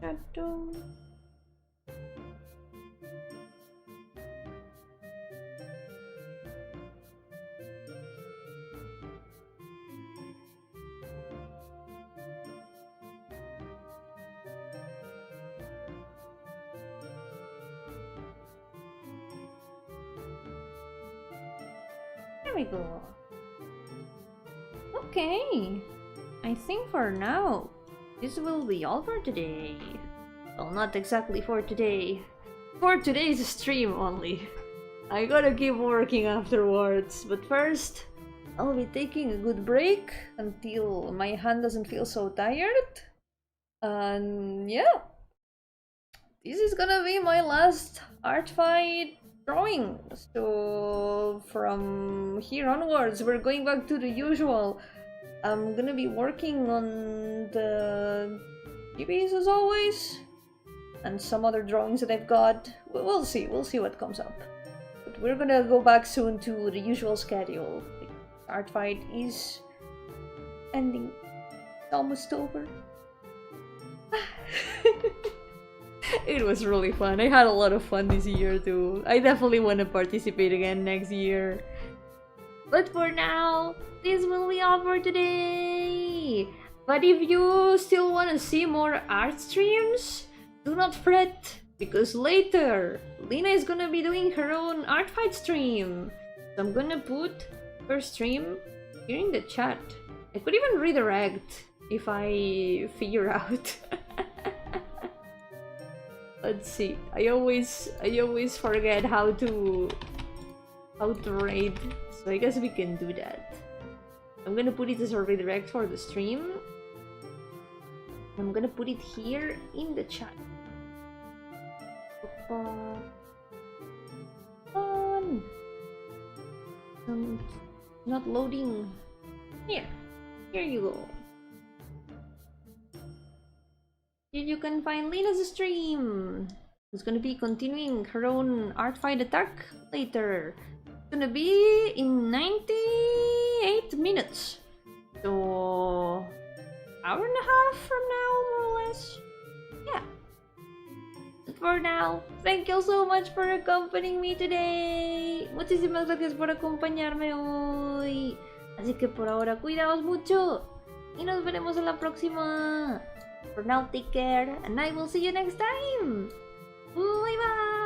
Shadow. There we go. Okay, I think for now this will be all for today. Well, not exactly for today. For today's stream only. I gotta keep working afterwards, but first I'll be taking a good break until my hand doesn't feel so tired. And yeah, this is gonna be my last art fight drawing. So from here onwards, we're going back to the usual. I'm gonna be working on the GBs as always, and some other drawings that I've got. We'll see what comes up. But we're gonna go back soon to the usual schedule. The art fight is ending. It's almost over. It was really fun. I had a lot of fun this year too. I definitely want to participate again next year. But for now, this will be all for today. But if you still want to see more art streams, do not fret, because later Lena is gonna be doing her own art fight stream. So I'm gonna put her stream here in the chat. I could even redirect if I figure out. Let's see. I always forget how to raid, so I guess we can do that. I'm gonna put it as a redirect for the stream. I'm gonna put it here in the chat. Fun. Not loading. Here you go. Here you can find Lena's stream. Who's gonna be continuing her own art fight attack later. It's gonna be in 98 minutes. So hour and a half from now, more or less. Yeah. But for now, thank you so much for accompanying me today. Muchísimas gracias por acompañarme hoy. Así que por ahora, cuidaos mucho. Y nos veremos en la próxima. For now, take care, and I will see you next time. Bye bye.